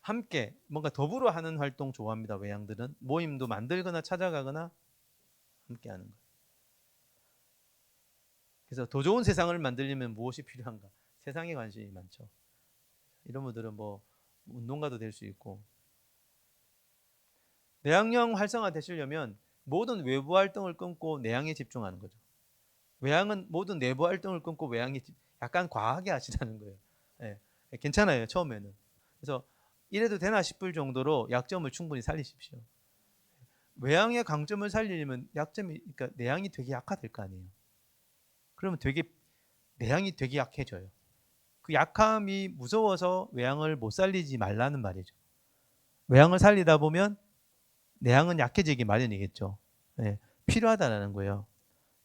함께 뭔가 더불어 하는 활동 좋아합니다. 외향들은 모임도 만들거나 찾아가거나 함께 하는 거. 그래서 더 좋은 세상을 만들려면 무엇이 필요한가? 세상에 관심이 많죠. 이런 분들은 뭐 운동가도 될 수 있고, 내향형 활성화 되시려면 모든 외부 활동을 끊고 내향에 집중하는 거죠. 외향은 모든 내부 활동을 끊고 외향에 약간 과하게 하시라는 거예요. 예, 괜찮아요, 처음에는. 그래서 이래도 되나 싶을 정도로 약점을 충분히 살리십시오. 외향의 강점을 살리려면 약점이, 그러니까 내향이 되게 약화될 거 아니에요. 그러면 되게 내향이 되게 약해져요. 그 약함이 무서워서 외향을 못 살리지 말라는 말이죠. 외향을 살리다 보면 내향은 약해지기 마련이겠죠. 네, 필요하다라는 거예요.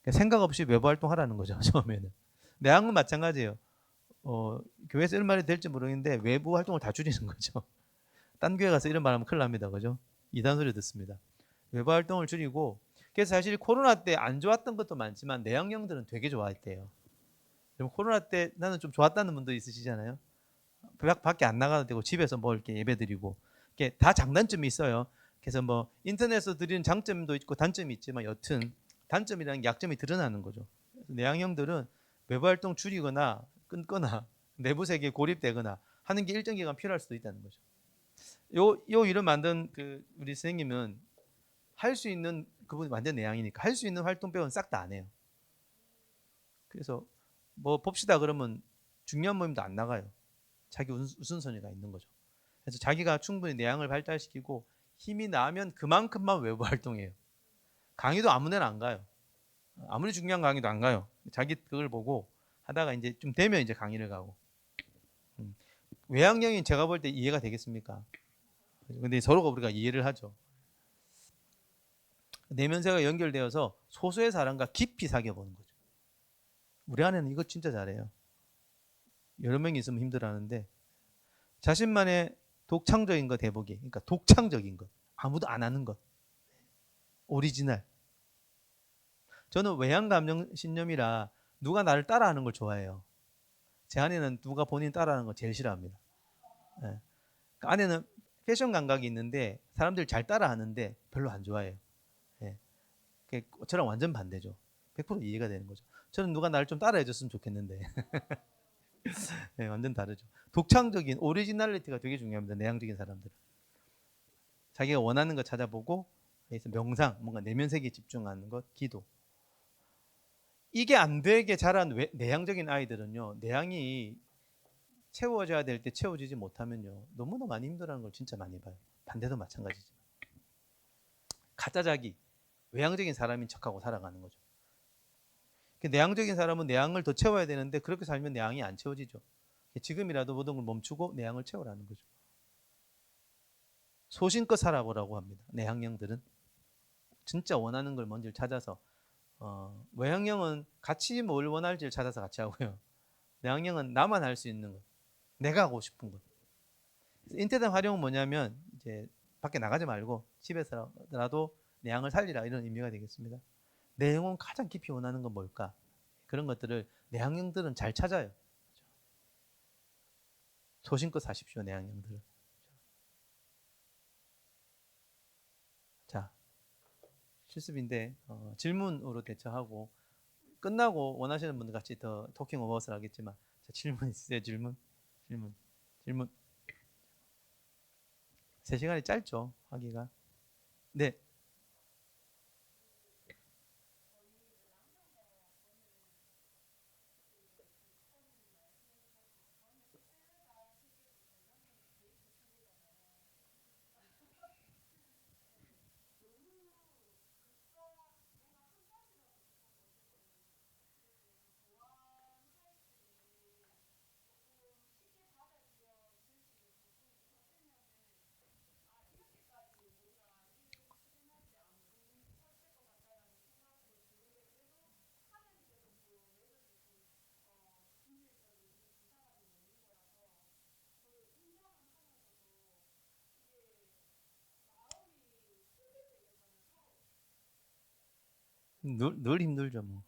그러니까 생각 없이 외부 활동하라는 거죠. 처음에는. 내향은 마찬가지예요. 교회에서 이런 말이 될지 모르겠는데 외부 활동을 다 줄이는 거죠. 딴 교회 가서 이런 말 하면 큰일 납니다. 그죠? 이단 소리 듣습니다. 외부 활동을 줄이고, 그래서 사실 코로나 때 안 좋았던 것도 많지만 내향형들은 되게 좋아했대요. 그럼 코로나 때 나는 좀 좋았다는 분도 있으시잖아요. 밖에 안 나가도 되고 집에서 뭐 이렇게 예배드리고, 이게 다 장단점이 있어요. 그래서 뭐 인터넷에서 드리는 장점도 있고 단점이 있지만 여튼 단점이라는 게 약점이 드러나는 거죠. 내향형들은 외부 활동 줄이거나 끊거나 내부 세계에 고립되거나 하는 게 일정 기간 필요할 수도 있다는 거죠. 요 일을 만든 그 우리 선생님은 할 수 있는, 그분이 완전 내향이니까 할 수 있는 활동 빼고는 싹 다 안 해요. 그래서 뭐 봅시다 그러면 중요한 모임도 안 나가요. 자기 우선순위가 있는 거죠. 그래서 자기가 충분히 내향을 발달시키고 힘이 나면 그만큼만 외부 활동해요. 강의도 아무 데나 안 가요. 아무리 중요한 강의도 안 가요. 자기 그걸 보고 하다가 이제 좀 되면 이제 강의를 가고. 외향형인 제가 볼 때 이해가 되겠습니까? 근데 서로가 우리가 이해를 하죠. 내면세가 연결되어서 소수의 사람과 깊이 사귀어 보는 거죠. 우리 아내는 이거 진짜 잘해요. 여러 명이 있으면 힘들어하는데 자신만의 독창적인 것 해보기. 그러니까 독창적인 것. 아무도 안 하는 것. 오리지널. 저는 외향 감정 신념이라 누가 나를 따라하는 걸 좋아해요. 제 아내는 누가 본인 따라하는 거 제일 싫어합니다. 네. 아내는 패션 감각이 있는데 사람들 잘 따라하는데 별로 안 좋아해요. 네. 저랑 완전 반대죠. 100% 이해가 되는 거죠. 저는 누가 나를 좀 따라해 줬으면 좋겠는데 네, 완전 다르죠. 독창적인 오리지널리티가 되게 중요합니다. 내향적인 사람들은. 자기가 원하는 거 찾아보고, 그래서 명상, 뭔가 내면 세계에 집중하는 것, 기도. 이게 안 되게 자란 내향적인 아이들은요, 내향이 채워져야 될 때 채워지지 못하면요, 너무나 많이 힘들어하는 걸 진짜 많이 봐요. 반대도 마찬가지죠. 가짜 자기, 외향적인 사람인 척하고 살아가는 거죠. 내향적인 사람은 내향을 더 채워야 되는데 그렇게 살면 내향이 안 채워지죠. 지금이라도 모든 걸 멈추고 내향을 채우라는 거죠. 소신껏 살아보라고 합니다. 내향형들은 진짜 원하는 걸 먼저 찾아서, 외향형은 같이 뭘 원할지를 찾아서 같이 하고요. 내향형은 나만 할 수 있는 것, 내가 하고 싶은 것. 인터넷 활용은 뭐냐면 이제 밖에 나가지 말고 집에서라도 내향을 살리라, 이런 의미가 되겠습니다. 내 영혼 가장 깊이 원하는 건 뭘까? 그런 것들을 내향형들은 잘 찾아요. 소신껏 사십시오, 내향형들은. 자, 실습인데 질문으로 대처하고 끝나고 원하시는 분들 같이 더 토킹 오버스를 하겠지만, 자, 질문 있으세요? 질문. 3시간이 짧죠, 하기가. 네. 늘 힘들죠, 뭐.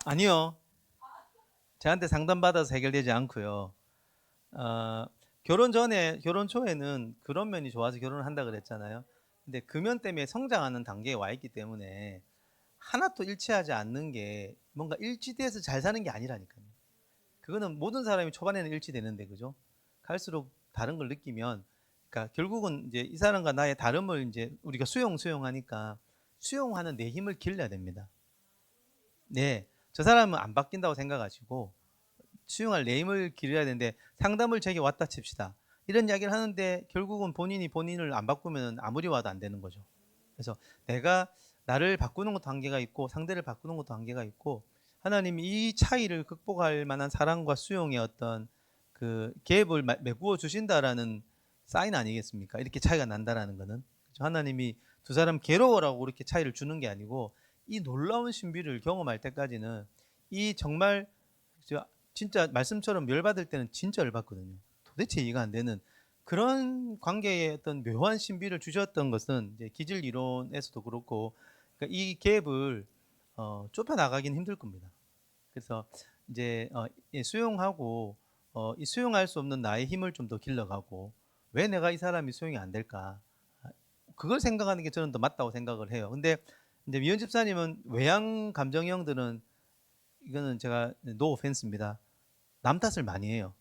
아니요. 저한테 상담받아서 해결되지 않고요. 어, 결혼 초에는 그런 면이 좋아서 결혼을 한다 그랬잖아요. 근데 그 면 때문에 성장하는 단계에 와 있기 때문에 하나도 일치하지 않는 게 뭔가 일치돼서 잘 사는 게 아니라니까요. 그거는 모든 사람이 초반에는 일치되는데, 그죠? 갈수록 다른 걸 느끼면, 그러니까 결국은 이제 이 사람과 나의 다름을 이제 우리가 수용하니까 수용하는 내 힘을 길러야 됩니다. 네, 저 사람은 안 바뀐다고 생각하시고 수용할 내 힘을 기르야 되는데, 상담을 제게 왔다 칩시다. 이런 이야기를 하는데 결국은 본인이 본인을 안 바꾸면 아무리 와도 안 되는 거죠. 그래서 내가 나를 바꾸는 것도 한계가 있고 상대를 바꾸는 것도 한계가 있고, 하나님이 이 차이를 극복할 만한 사랑과 수용의 어떤 그 갭을 메꾸어 주신다라는 사인 아니겠습니까? 이렇게 차이가 난다라는 거는. 하나님이 두 사람 괴로워라고 그렇게 차이를 주는 게 아니고, 이 놀라운 신비를 경험할 때까지는 이 정말 진짜 말씀처럼 열받을 때는 진짜 열받거든요. 도대체 이해가 안 되는 그런 관계의 어떤 묘한 신비를 주셨던 것은 이제 기질 이론에서도 그렇고, 그러니까 이 갭을 좁혀 나가긴 힘들 겁니다. 그래서 이제 수용하고 이 수용할 수 없는 나의 힘을 좀 더 길러가고, 왜 내가 이 사람이 수용이 안 될까? 그걸 생각하는 게 저는 더 맞다고 생각을 해요. 근데 이제 미연 집사님은 외향 감정형들은, 이거는 제가 노 오펜스입니다. 남 탓을 많이 해요.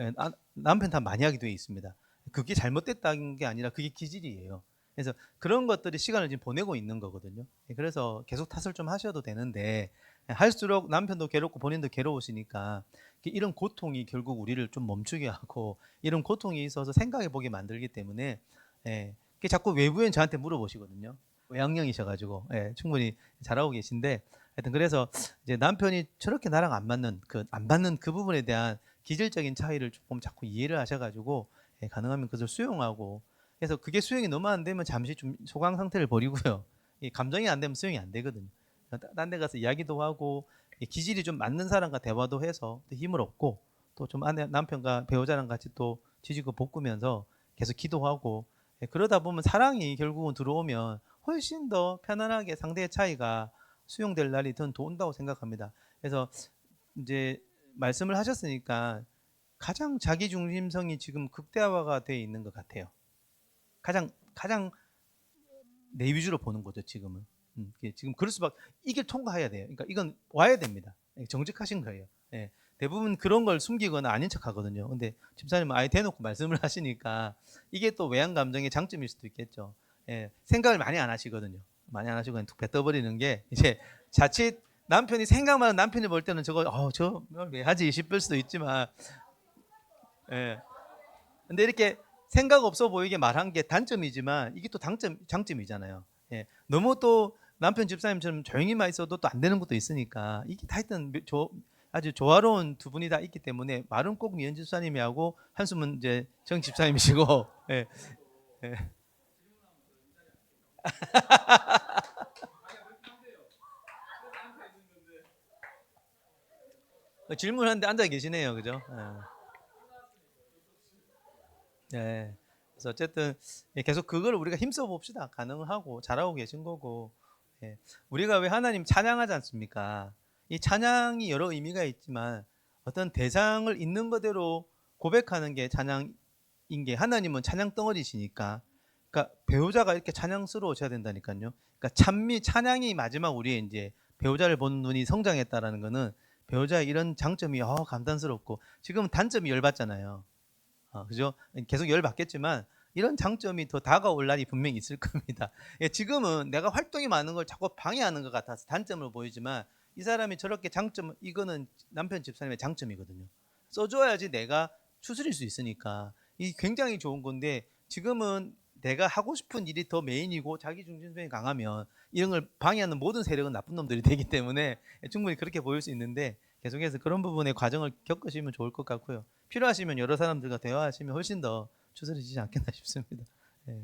예, 남편 탓 많이 하게 되어 있습니다. 그게 잘못됐다는 게 아니라 그게 기질이에요. 그래서 그런 것들이 시간을 지금 보내고 있는 거거든요. 예, 그래서 계속 탓을 좀 하셔도 되는데, 할수록 남편도 괴롭고 본인도 괴로우시니까 이런 고통이 결국 우리를 좀 멈추게 하고, 이런 고통이 있어서 생각해 보게 만들기 때문에, 예, 자꾸 외부엔 저한테 물어보시거든요. 외향형이셔가지고, 예, 충분히 잘하고 계신데, 하여튼 그래서 이제 남편이 저렇게 나랑 안 맞는 그 부분에 대한 기질적인 차이를 조금 자꾸 이해를 하셔가지고, 예, 가능하면 그것을 수용하고, 그래서 그게 수용이 너무 안 되면 잠시 좀 소강 상태를 버리고요. 이 감정이 안 되면 수용이 안 되거든요. 딴 데 가서 이야기도 하고, 기질이 좀 맞는 사람과 대화도 해서 또 힘을 얻고, 또 좀 남편과 배우자랑 같이 또 지지고 볶으면서 계속 기도하고, 예, 그러다 보면 사랑이 결국은 들어오면 훨씬 더 편안하게 상대의 차이가 수용될 날이 더 온다고 생각합니다. 그래서 이제 말씀을 하셨으니까 가장 자기 중심성이 지금 극대화가 돼 있는 것 같아요. 가장 내 위주로 보는 거죠, 지금은. 지금 그럴 수밖에. 이게 통과해야 돼요. 그러니까 이건 와야 됩니다. 정직하신 거예요. 예, 대부분 그런 걸 숨기거나 아닌 척 하거든요. 근데 집사님은 아예 대놓고 말씀을 하시니까 이게 또 외양 감정의 장점일 수도 있겠죠. 예, 생각을 많이 안 하시거든요. 많이 안 하시고 그냥 툭 뱉어버리는 게, 이제 자칫 남편이 생각만 하는, 남편이 볼 때는 저 왜 하지 싶을 수도 있지만, 예. 근데 이렇게 생각 없어 보이게 말한 게 단점이지만 이게 또 장점이잖아요. 예. 너무 또 남편 집사님처럼 조용히만 있어도 또 안 되는 것도 있으니까, 이게 다 하여튼 아주 조화로운 두 분이 다 있기 때문에, 말은 꼭 미연 집사님이 하고 한숨은 이제 정 집사님이시고. 예. 예. 질문하는데 앉아 계시네요, 그죠? 예. 네. 그래서 어쨌든 계속 그걸 우리가 힘써 봅시다. 가능하고 잘하고 계신 거고. 예. 우리가 왜 하나님 찬양하지 않습니까? 이 찬양이 여러 의미가 있지만 어떤 대상을 있는 그대로 고백하는 게 찬양인 게, 하나님은 찬양 덩어리시니까. 그러니까 배우자가 이렇게 찬양스러워져야 된다니까요. 그러니까 찬양이 마지막 우리의 이제 배우자를 보는 눈이 성장했다라는 거는 배우자의 이런 장점이 감탄스럽고, 지금은 단점이 열받잖아요. 그죠? 계속 열받겠지만 이런 장점이 더 다가올 날이 분명히 있을 겁니다. 예, 지금은 내가 활동이 많은 걸 자꾸 방해하는 것 같아서 단점을 보이지만, 이 사람이 저렇게 장점, 이거는 남편 집사님의 장점이거든요. 써줘야지 내가 추스릴 수 있으니까 이 굉장히 좋은 건데, 지금은 내가 하고 싶은 일이 더 메인이고 자기 중심성이 강하면 이런 걸 방해하는 모든 세력은 나쁜 놈들이 되기 때문에 충분히 그렇게 보일 수 있는데, 계속해서 그런 부분의 과정을 겪으시면 좋을 것 같고요. 필요하시면 여러 사람들과 대화하시면 훨씬 더 추스러지지 않겠나 싶습니다. 예.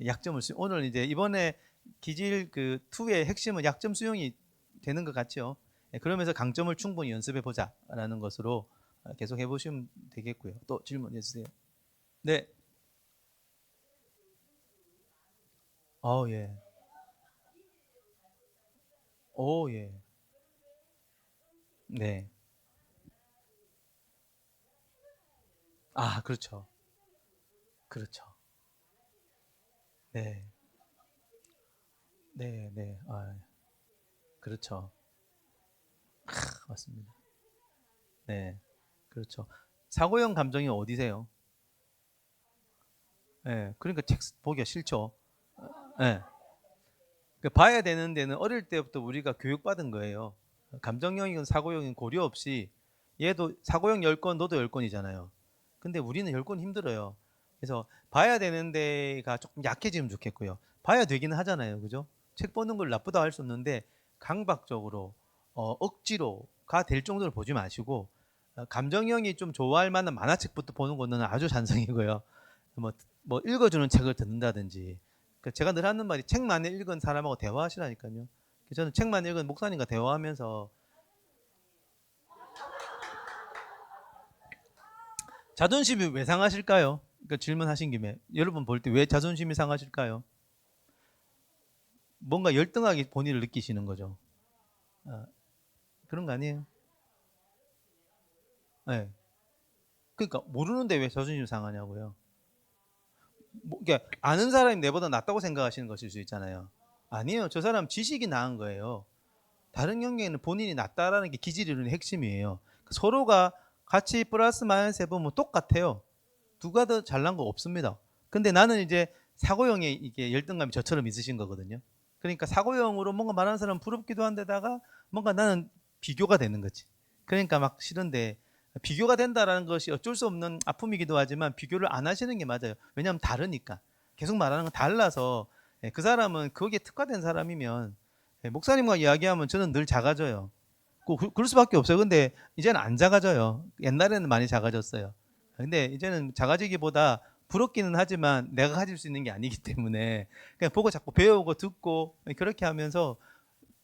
약점을 오늘 이제 이번에 기질 그 2의 핵심은 약점 수용이 되는 것 같죠. 예, 그러면서 강점을 충분히 연습해 보자라는 것으로 계속 해보시면 되겠고요. 또 질문해 주세요. 네. 예. 예. 네. 그렇죠. 그렇죠. 네. 네, 네. 그렇죠. 맞습니다. 네. 그렇죠. 사고형 감정이 어디세요? 예. 그러니까 책 보기가 싫죠. 예. 그 봐야 되는 데는 어릴 때부터 우리가 교육받은 거예요. 감정형이건 사고형이건 고려 없이, 얘도 사고형 10건 너도 10건이잖아요. 근데 우리는 10건 힘들어요. 그래서 봐야 되는 데가 조금 약해지면 좋겠고요. 봐야 되기는 하잖아요. 그죠? 책 보는 걸 나쁘다 할 수 없는데 강박적으로 억지로가 될 정도로 보지 마시고, 감정형이 좀 좋아할 만한 만화책부터 보는 거는 아주 찬성이고요. 뭐, 뭐 읽어주는 책을 듣는다든지. 제가 늘 하는 말이 책 많이 읽은 사람하고 대화하시라니까요. 저는 책만 읽은 목사님과 대화하면서, 자존심이 왜 상하실까요? 그러니까 질문하신 김에 여러분 볼 때 왜 자존심이 상하실까요? 뭔가 열등하게 본인을 느끼시는 거죠. 아, 그런 거 아니에요? 네. 그러니까 모르는데 왜 자존심 상하냐고요. 그러니까 아는 사람이 내보다 낫다고 생각하시는 것일 수 있잖아요. 아니에요. 저 사람 지식이 나은 거예요. 다른 경우에는 본인이 낫다라는 게 기질 이론의 핵심이에요. 서로가 같이 플러스 마이너스 해보면 똑같아요. 누가 더 잘난 거 없습니다. 근데 나는 이제 사고형에 이게 열등감이 저처럼 있으신 거거든요. 그러니까 사고형으로 뭔가 말하는 사람은 부럽기도 한데다가 뭔가 나는 비교가 되는 거지. 그러니까 막 싫은데, 비교가 된다라는 것이 어쩔 수 없는 아픔이기도 하지만 비교를 안 하시는 게 맞아요. 왜냐하면 다르니까. 계속 말하는 건 달라서. 그 사람은 거기에 특화된 사람이면, 목사님과 이야기하면 저는 늘 작아져요. 그럴 수밖에 없어요. 근데 이제는 안 작아져요. 옛날에는 많이 작아졌어요. 근데 이제는 작아지기보다 부럽기는 하지만 내가 가질 수 있는 게 아니기 때문에 그냥 보고 자꾸 배우고 듣고 그렇게 하면서,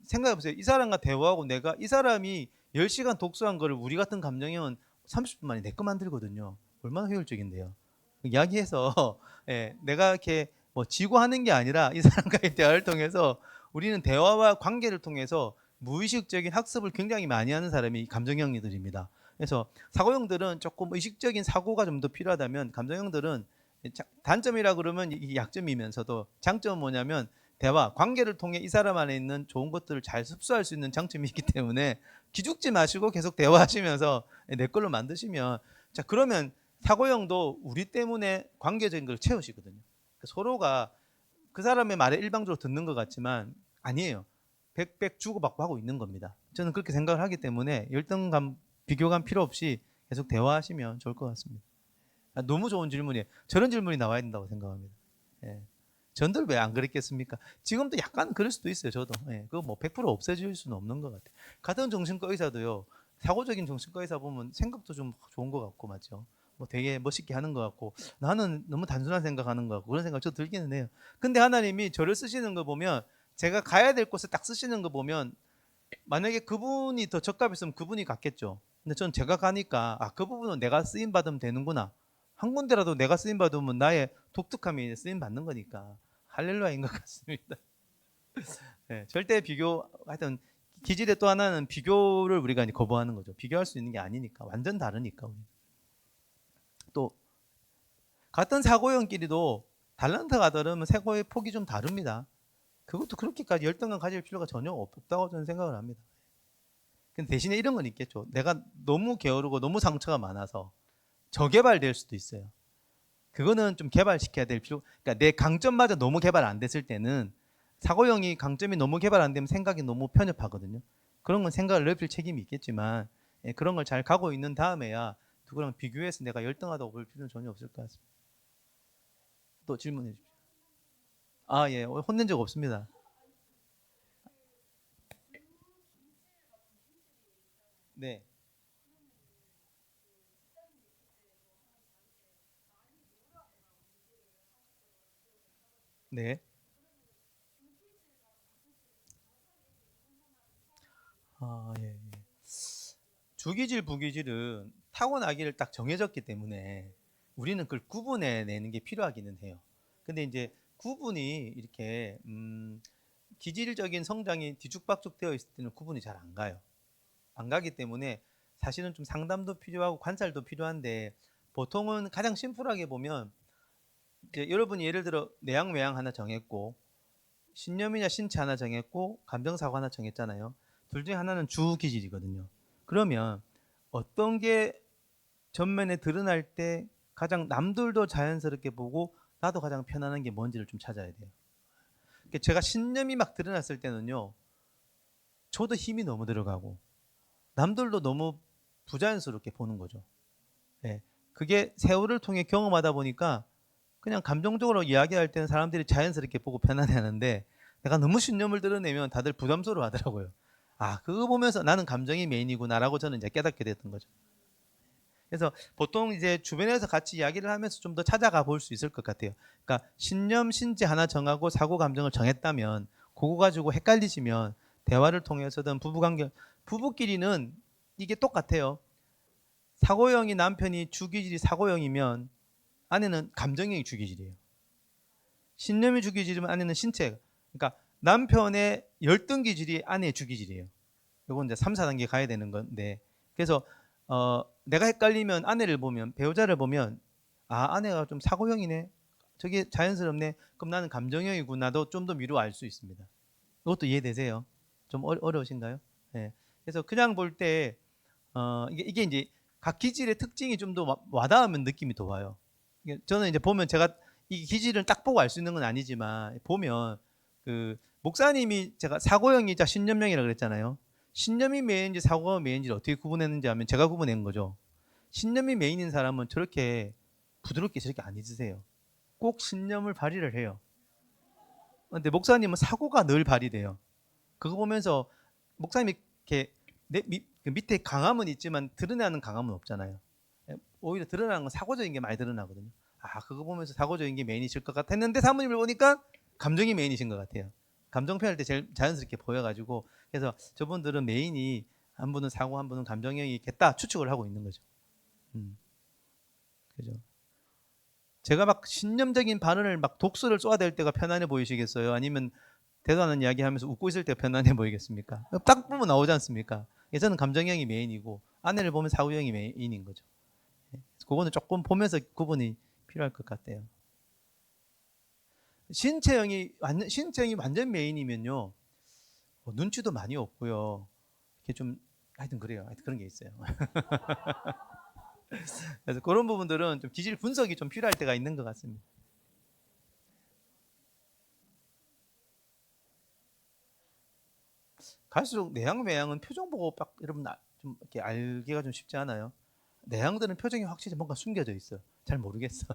생각해보세요. 이 사람과 대화하고 내가, 이 사람이 10시간 독서한 거를 우리 같은 감정형은 30분 만에 내 거 만들거든요. 얼마나 효율적인데요. 이야기해서 내가 이렇게 뭐 지고 하는 게 아니라 이 사람과의 대화를 통해서, 우리는 대화와 관계를 통해서 무의식적인 학습을 굉장히 많이 하는 사람이 감정형들입니다. 그래서 사고형들은 조금 의식적인 사고가 좀 더 필요하다면, 감정형들은 단점이라 그러면 이게 약점이면서도 장점은 뭐냐면, 대화, 관계를 통해 이 사람 안에 있는 좋은 것들을 잘 흡수할 수 있는 장점이 있기 때문에 기죽지 마시고 계속 대화하시면서 내 걸로 만드시면, 자 그러면 사고형도 우리 때문에 관계적인 걸 채우시거든요. 서로가 그 사람의 말에 일방적으로 듣는 것 같지만 아니에요. 백백 주고받고 하고 있는 겁니다. 저는 그렇게 생각을 하기 때문에 열등감, 비교감 필요 없이 계속 대화하시면 좋을 것 같습니다. 너무 좋은 질문이에요. 저런 질문이 나와야 된다고 생각합니다. 예. 전들 왜 안 그랬겠습니까? 지금도 약간 그럴 수도 있어요. 저도. 그거 뭐 100% 없애질 수는 없는 것 같아요. 같은 정신과 의사도요. 사고적인 정신과 의사 보면 생각도 좀 좋은 것 같고 맞죠? 뭐 되게 멋있게 하는 것 같고, 나는 너무 단순한 생각하는 것 같고, 그런 생각 저 들기는 해요. 근데 하나님이 저를 쓰시는 거 보면, 제가 가야 될 곳에 딱 쓰시는 거 보면 만약에 그분이 더 적합했으면 그분이 갔겠죠. 근데 전 제가 가니까 그 부분은 내가 쓰임 받으면 되는구나. 한 군데라도 내가 쓰임 받으면 나의 독특함이 쓰임 받는 거니까 할렐루야인 것 같습니다. 네, 절대 비교 하여튼 기질의 또 하나는 비교를 우리가 이제 거부하는 거죠. 비교할 수 있는 게 아니니까 완전 다르니까. 또 같은 사고형끼리도 달란트가 다르면 사고의 폭이 좀 다릅니다. 그것도 그렇게까지 열등감 가질 필요가 전혀 없다고 저는 생각을 합니다. 근데 대신에 이런 건 있겠죠. 내가 너무 게으르고 너무 상처가 많아서 저개발될 수도 있어요. 그거는 좀 개발시켜야 될 필요. 그러니까 내 강점마저 너무 개발 안 됐을 때는 사고형이 강점이 너무 개발 안 되면 생각이 너무 편협하거든요. 그런 건 생각을 넓힐 책임이 있겠지만 그런 걸 잘 가고 있는 다음에야 누구랑 비교해서 내가 열등하다고 볼 필요는 전혀 없을 것 같습니다. 또 질문해 주십시오. 예, 혼낸 적 없습니다. 네, 네. 예, 예. 주기질, 부기질은 타고나기를 딱 정해졌기 때문에 우리는 그걸 구분해 내는 게 필요하기는 해요. 근데 이제 구분이 이렇게 기질적인 성장이 뒤죽박죽 되어 있을 때는 구분이 잘 안 가요. 안 가기 때문에 사실은 좀 상담도 필요하고 관찰도 필요한데 보통은 가장 심플하게 보면 이제 여러분이 예를 들어 내양 외양 하나 정했고 신념이냐 신체 하나 정했고 감정사고 하나 정했잖아요. 둘 중에 하나는 주 기질이거든요. 그러면 어떤 게 전면에 드러날 때 가장 남들도 자연스럽게 보고 나도 가장 편안한 게 뭔지를 좀 찾아야 돼요. 제가 신념이 막 드러났을 때는요. 저도 힘이 너무 들어가고 남들도 너무 부자연스럽게 보는 거죠. 예. 그게 세월을 통해 경험하다 보니까 그냥 감정적으로 이야기할 때는 사람들이 자연스럽게 보고 편안해하는데 내가 너무 신념을 드러내면 다들 부담스러워 하더라고요. 그거 보면서 나는 감정이 메인이구나라고 저는 이제 깨닫게 됐던 거죠. 그래서 보통 이제 주변에서 같이 이야기를 하면서 좀 더 찾아가 볼 수 있을 것 같아요. 그러니까 신념, 신체 하나 정하고 사고, 감정을 정했다면 그거 가지고 헷갈리시면 대화를 통해서든 부부관계, 부부끼리는 이게 똑같아요. 사고형이 남편이 주기질이 사고형이면 아내는 감정형이 주기질이에요. 신념이 주기질이면 아내는 신체. 그러니까 남편의 열등 기질이 아내의 주기질이에요. 이건 이제 3, 4단계 가야 되는 건데. 그래서 내가 헷갈리면 아내를 보면 배우자를 보면 아내가 좀 사고형이네. 저게 자연스럽네. 그럼 나는 감정형이구나도 좀 더 미루어 알 수 있습니다. 이것도 이해되세요? 좀 어려우신가요? 네. 그래서 그냥 볼 때 이게 이제 각 기질의 특징이 좀 더 와닿으면 느낌이 더 와요. 저는 이제 보면 제가 이 기질을 딱 보고 알 수 있는 건 아니지만 보면 그 목사님이 제가 사고형이자 신념형이라고 그랬잖아요. 신념이 메인인지 사고가 메인인지를 어떻게 구분했는지 하면 제가 구분한 거죠. 신념이 메인인 사람은 저렇게 부드럽게 저렇게 안 잊으세요. 꼭 신념을 발휘를 해요. 근데 목사님은 사고가 늘 발휘돼요. 그거 보면서 목사님이 이렇게 그 밑에 강함은 있지만 드러나는 강함은 없잖아요. 오히려 드러나는 건 사고적인 게 많이 드러나거든요. 그거 보면서 사고적인 게 메인이실 것 같았는데 사모님을 보니까 감정이 메인이신 것 같아요. 감정 표현할 때 제일 자연스럽게 보여가지고 그래서 저분들은 메인이 한 분은 사고 한 분은 감정형이겠다 추측을 하고 있는 거죠. 그죠. 제가 막 신념적인 발언을 막 독서를 쏘아댈 때가 편안해 보이시겠어요? 아니면 대단한 이야기 하면서 웃고 있을 때 편안해 보이겠습니까? 딱 보면 나오지 않습니까? 저는 감정형이 메인이고 아내를 보면 사고형이 메인인 거죠. 그거는 조금 보면서 구분이 필요할 것 같아요. 신체형이 완전 메인이면요 눈치도 많이 없고요. 이렇게 좀 하여튼 그래요. 하여튼 그런 게 있어요. 그래서 그런 부분들은 좀 기질 분석이 좀 필요할 때가 있는 것 같습니다. 갈수록 내향 외향은 표정 보고 딱 여러분 좀 이렇게 알기가 좀 쉽지 않아요. 내향들은 표정이 확실히 뭔가 숨겨져 있어. 잘 모르겠어.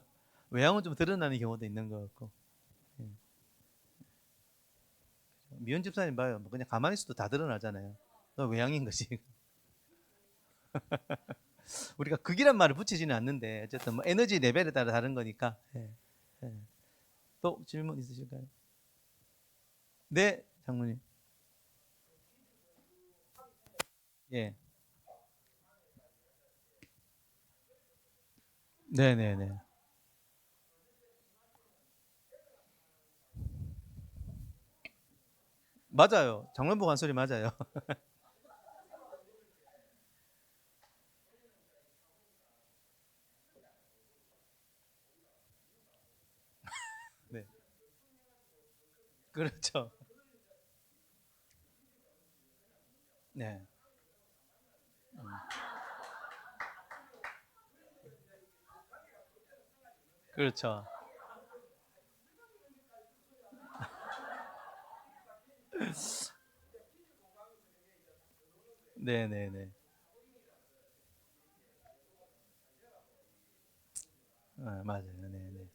외향은 좀 드러나는 경우도 있는 것 같고. 예. 미연 집사님 봐요. 뭐 그냥 가만히 있어도 다 드러나잖아요. 너 외향인 것이. 우리가 극이란 말을 붙이지는 않는데 어쨌든 뭐 에너지 레벨에 따라 다른 거니까. 예. 예. 또 질문 있으실까요? 네, 장모님. 예. 네네네. 맞아요. 장면보 간소리 맞아요. 네. 그렇죠. 네. 그렇죠. 네네네. 맞아요. 네네.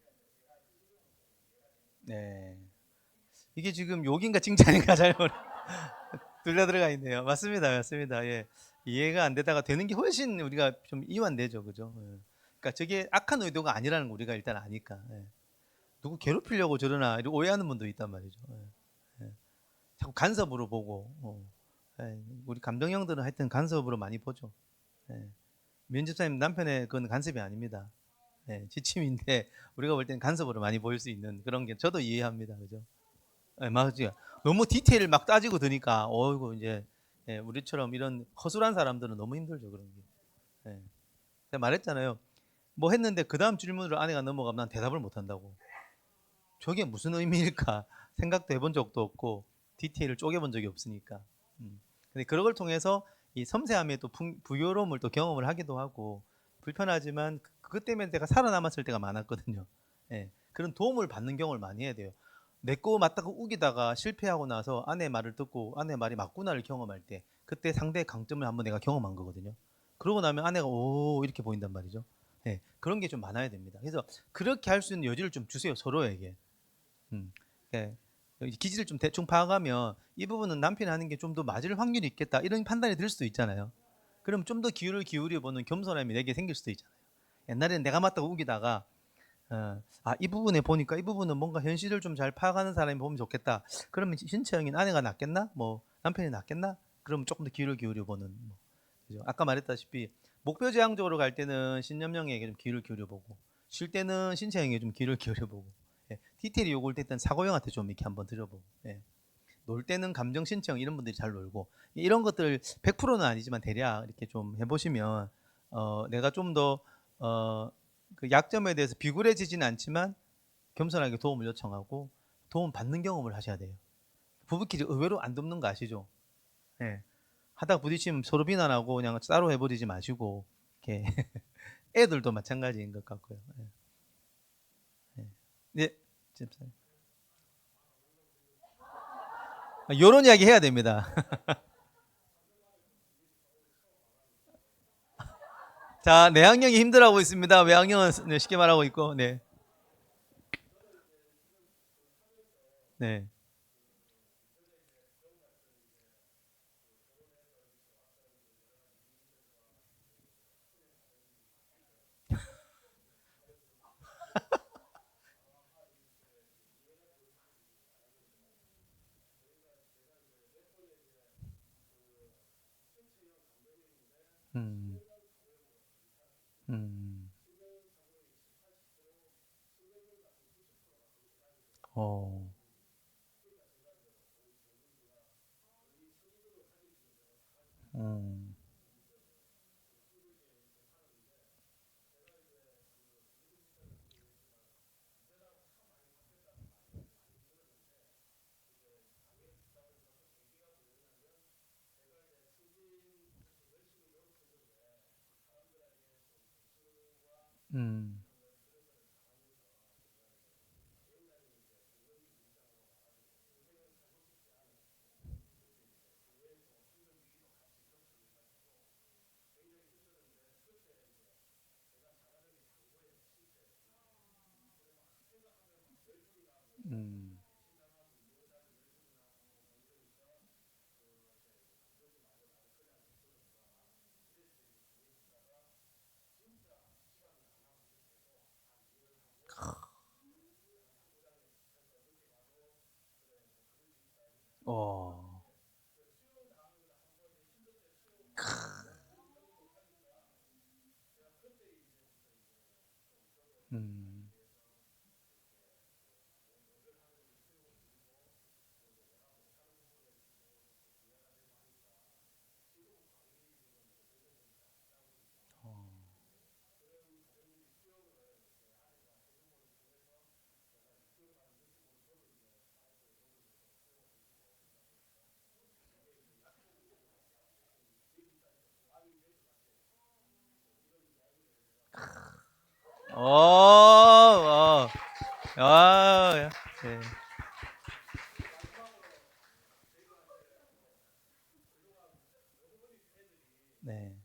네. 이게 지금 욕인가 칭찬인가 잘 둘 다 들어가 있네요. 맞습니다, 맞습니다. 예. 이해가 안 되다가 되는 게 훨씬 우리가 좀 이완되죠, 그죠? 예. 그러니까 저게 악한 의도가 아니라는 거 우리가 일단 아니까. 예. 누구 괴롭히려고 저러나 이렇게 오해하는 분도 있단 말이죠. 예. 예. 자꾸 간섭으로 보고. 예. 우리 감정형들은 하여튼 간섭으로 많이 보죠. 예. 민집사님 남편의 그건 간섭이 아닙니다. 예. 지침인데 우리가 볼 때는 간섭으로 많이 보일 수 있는 그런 게 저도 이해합니다, 그죠? 예, 맞아요. 너무 디테일을 막 따지고 드니까 어이구 이제 예, 우리처럼 이런 허술한 사람들은 너무 힘들죠 그런 게. 예. 제가 말했잖아요. 뭐 했는데 그 다음 질문을 아내가 넘어가면 난 대답을 못 한다고. 저게 무슨 의미일까 생각도 해본 적도 없고 디테일을 쪼개본 적이 없으니까. 근데 그런 걸 통해서 이 섬세함의 또 부요로움을 또 경험을 하기도 하고 불편하지만 그것 때문에 내가 살아남았을 때가 많았거든요. 예. 그런 도움을 받는 경험을 많이 해야 돼요. 내 거 맞다고 우기다가 실패하고 나서 아내 말을 듣고 아내 말이 맞구나를 경험할 때 그때 상대의 강점을 한번 내가 경험한 거거든요. 그러고 나면 아내가 오 이렇게 보인단 말이죠. 예. 그런 게 좀 많아야 됩니다. 그래서 그렇게 할 수 있는 여지를 좀 주세요 서로에게. 음. 예. 기질을 좀 대충 파악하면 이 부분은 남편이 하는 게 좀 더 맞을 확률이 있겠다 이런 판단이 들 수도 있잖아요. 그럼 좀 더 기울을 기울여 보는 겸손함이 내게 생길 수도 있잖아요. 옛날에는 내가 맞다고 우기다가 이 부분에 보니까 이 부분은 뭔가 현실을 좀 잘 파악하는 사람이 보면 좋겠다. 그러면 신체형인 아내가 낫겠나? 뭐 남편이 낫겠나? 그럼 조금 더 기울여 보는. 뭐. 그죠? 아까 말했다시피 목표 지향적으로 갈 때는 신념형에게 좀 귀를 기울여 보고 쉴 때는 신체형에게 좀 귀를 기울여 보고 예. 디테일이 요구할 때 일단 사고형한테 좀 이렇게 한번 들여보고 예. 놀 때는 감정 신체형 이런 분들이 잘 놀고 이런 것들 100%는 아니지만 대략 이렇게 좀 해보시면 내가 좀 더 그 약점에 대해서 비굴해지진 않지만 겸손하게 도움을 요청하고 도움 받는 경험을 하셔야 돼요. 부부끼리 의외로 안 돕는 거 아시죠? 예. 하다 부딪히면 서로 비난하고 그냥 따로 해버리지 마시고 이렇게 애들도 마찬가지인 것 같고요. 예. 예. 네, 집사님. 요런 이야기 해야 됩니다. 자, 내학령이 힘들어하고 있습니다. 외학령은 네, 쉽게 말하고 있고, 네, 네, 음, 음, 어, 음, 음, 음, 어, 음. 어. 아, 네. 네.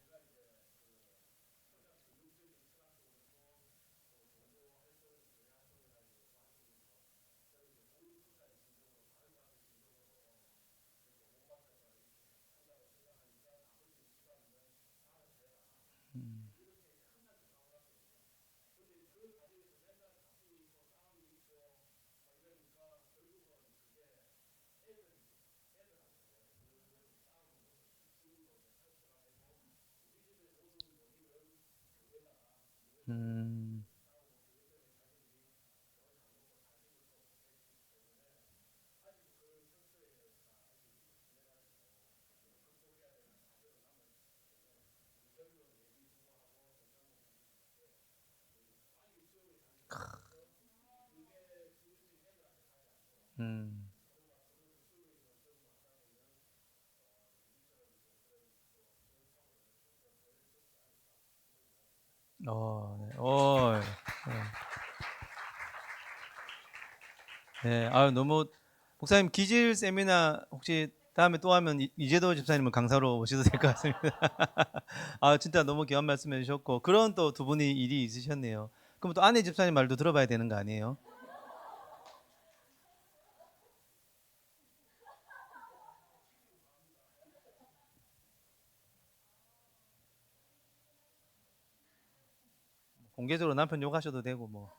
음. 음. 네. 네. 아, 너무 목사님 기질 세미나 혹시 다음에 또 하면 이재도 집사님을 강사로 모셔도 될 것 같습니다. 아, 진짜 너무 귀한 말씀 해주셨고 그런 또 두 분이 일이 있으셨네요. 그럼 또 아내 집사님 말도 들어봐야 되는 거 아니에요? 공개적으로 남편 욕하셔도 되고 뭐.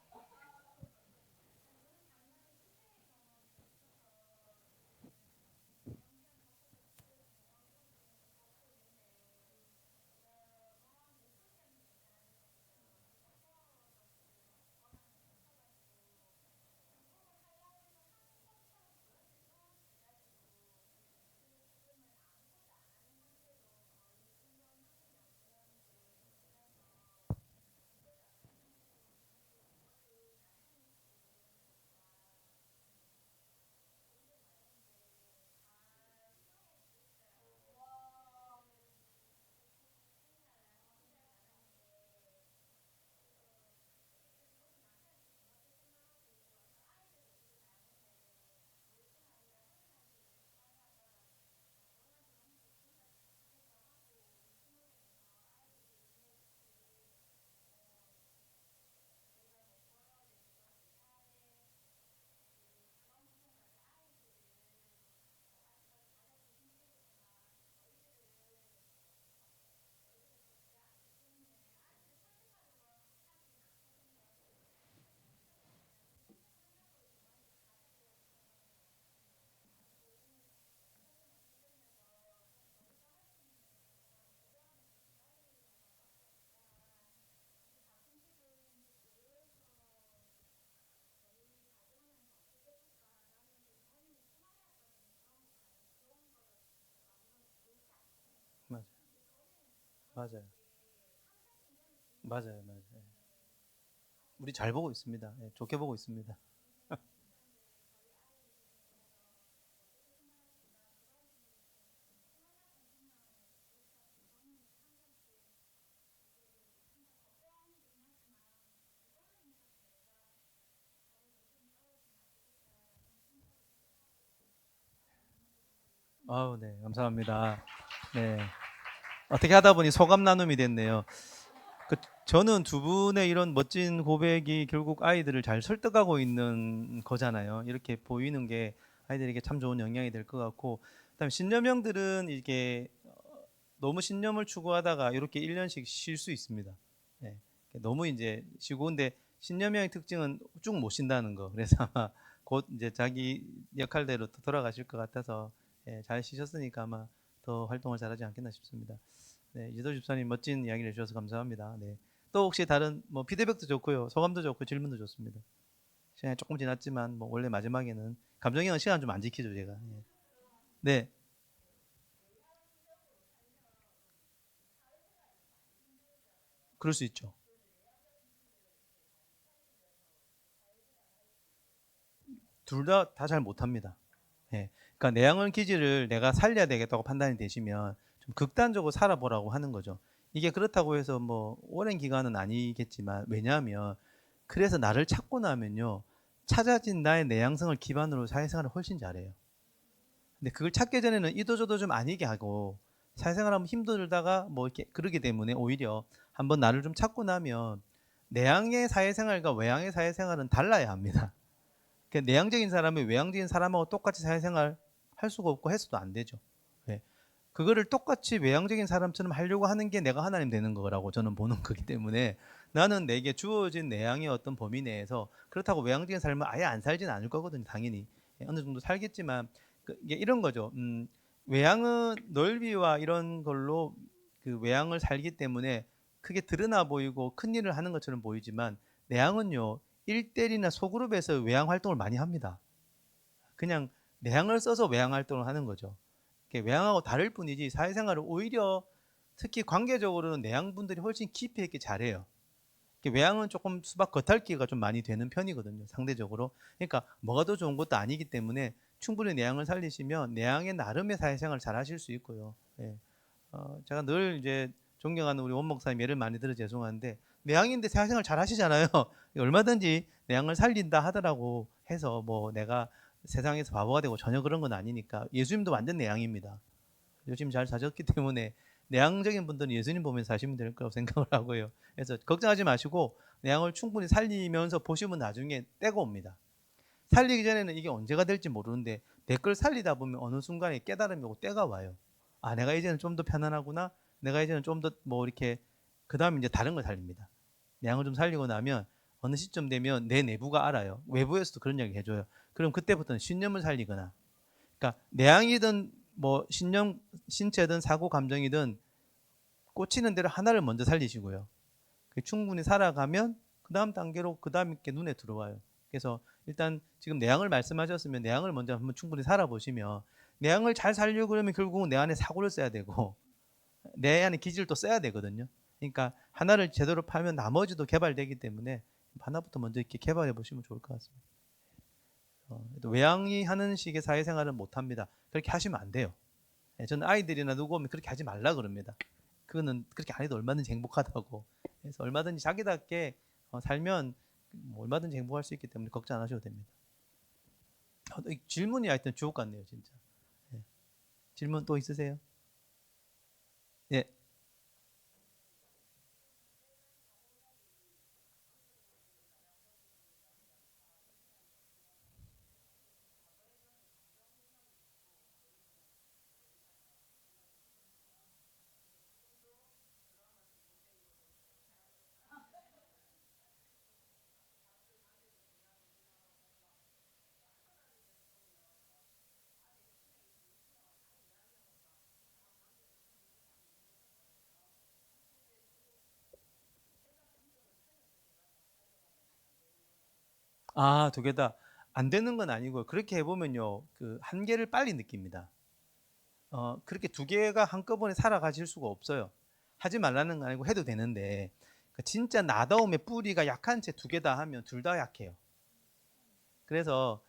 맞아요. 맞아요. 맞아요. 맞아요. 우리 잘 보고 있습니다. 예, 좋게 보고 있습니다. 아우, 네, 감사합니다. 네, 어떻게 하다 보니 소감 나눔이 됐네요. 그, 저는 두 분의 이런 멋진 고백이 결국 아이들을 잘 설득하고 있는 거잖아요. 이렇게 보이는 게 아이들에게 참 좋은 영향이 될 것 같고, 그다음에 신념형들은 이게 너무 신념을 추구하다가 이렇게 1년씩 쉴 수 있습니다. 네. 너무 이제 쉬고 근데 신념형의 특징은 쭉 못 쉰다는 거. 그래서 아마 곧 이제 자기 역할대로 또 돌아가실 것 같아서 예, 잘 쉬셨으니까 아마 더 활동을 잘하지 않겠나 싶습니다. 네, 이재도 집사님 멋진 이야기를 해주셔서 감사합니다. 네. 또 혹시 다른 뭐 피드백도 좋고요. 소감도 좋고 질문도 좋습니다. 시간이 조금 지났지만 뭐 원래 마지막에는 감정형은 시간 좀 안 지키죠 제가. 예. 네. 그럴 수 있죠. 둘 다 잘 못합니다. 예. 그러니까 내향은 기질을 내가 살려야 되겠다고 판단이 되시면 좀 극단적으로 살아보라고 하는 거죠. 이게 그렇다고 해서 뭐 오랜 기간은 아니겠지만 왜냐하면 그래서 나를 찾고 나면요 찾아진 나의 내향성을 기반으로 사회생활을 훨씬 잘해요. 근데 그걸 찾기 전에는 이도저도 좀 아니게 하고 사회생활하면 힘들다가 뭐 이렇게 그러기 때문에 오히려 한번 나를 좀 찾고 나면 내향의 사회생활과 외향의 사회생활은 달라야 합니다. 내향적인 사람이 외향적인 사람하고 똑같이 사회생활 할 수가 없고 해서도 안 되죠. 네. 그거를 똑같이 외향적인 사람처럼 하려고 하는 게 내가 하나님 되는 거라고 저는 보는 거기 때문에 나는 내게 주어진 내향의 어떤 범위 내에서 그렇다고 외향적인 삶을 아예 안 살지는 않을 거거든요. 당연히 어느 정도 살겠지만 이게 이런 거죠. 외향은 넓이와 이런 걸로 그 외향을 살기 때문에 크게 드러나 보이고 큰 일을 하는 것처럼 보이지만 내향은요 1대1이나 소그룹에서 외향 활동을 많이 합니다. 그냥 내향을 써서 외향 활동을 하는 거죠. 외향하고 다를 뿐이지 사회생활을 오히려 특히 관계적으로는 내향분들이 훨씬 깊이 있게 잘해요. 외향은 조금 수박 겉핥기가 좀 많이 되는 편이거든요. 상대적으로. 그러니까 뭐가 더 좋은 것도 아니기 때문에 충분히 내향을 살리시면 내향의 나름의 사회생활을 잘 하실 수 있고요. 예. 제가 늘 이제 존경하는 우리 원 목사님 예를 많이 들어 죄송한데 내향인데 사회생활 잘 하시잖아요. 얼마든지 내향을 살린다 하더라고 해서 뭐 내가 세상에서 바보가 되고 전혀 그런 건 아니니까 예수님도 완전 내향입니다. 열심히 잘 사셨기 때문에 내향적인 분들은 예수님 보면서 사시면 될 거라고 생각을 하고요. 그래서 걱정하지 마시고 내향을 충분히 살리면서 보시면 나중에 때가 옵니다. 살리기 전에는 이게 언제가 될지 모르는데 내 걸 살리다 보면 어느 순간에 깨달음이 오고 때가 와요. 아, 내가 이제는 좀 더 편안하구나. 내가 이제는 좀 더 뭐 이렇게 그 다음에 이제 다른 걸 살립니다. 내향을 좀 살리고 나면 어느 시점 되면 내 내부가 알아요. 외부에서도 그런 이야기 해줘요. 그럼 그때부터는 신념을 살리거나 그러니까 내향이든 뭐 신념, 신체든 사고, 감정이든 꽂히는 대로 하나를 먼저 살리시고요. 충분히 살아가면 그 다음 단계로 그 다음 게 눈에 들어와요. 그래서 일단 지금 내향을 말씀하셨으면 내향을 먼저 한번 충분히 살아보시면 내향을 잘 살려고 그러면 결국은 내 안에 사고를 써야 되고 내 안에 기질을 또 써야 되거든요. 그러니까 하나를 제대로 팔면 나머지도 개발되기 때문에 하나부터 먼저 이렇게 개발해 보시면 좋을 것 같습니다. 외향이 하는 식의 사회생활은 못합니다. 그렇게 하시면 안 돼요. 저는 아이들이나 누구 오면 그렇게 하지 말라 그럽니다. 그거는 그렇게 안 해도 얼마든지 행복하다고. 그래서 얼마든지 자기답게 살면 뭐 얼마든지 행복할 수 있기 때문에 걱정 안 하셔도 됩니다. 질문이 하여튼 주옥 같네요, 진짜. 네. 질문 또 있으세요? 예. 아, 두 개 다 안 되는 건 아니고요. 그렇게 해보면요, 그 한계를 빨리 느낍니다. 그렇게 두 개가 한꺼번에 살아가실 수가 없어요. 하지 말라는 건 아니고 해도 되는데, 진짜 나다움의 뿌리가 약한 채 두 개 다 하면 둘 다 약해요. 그래서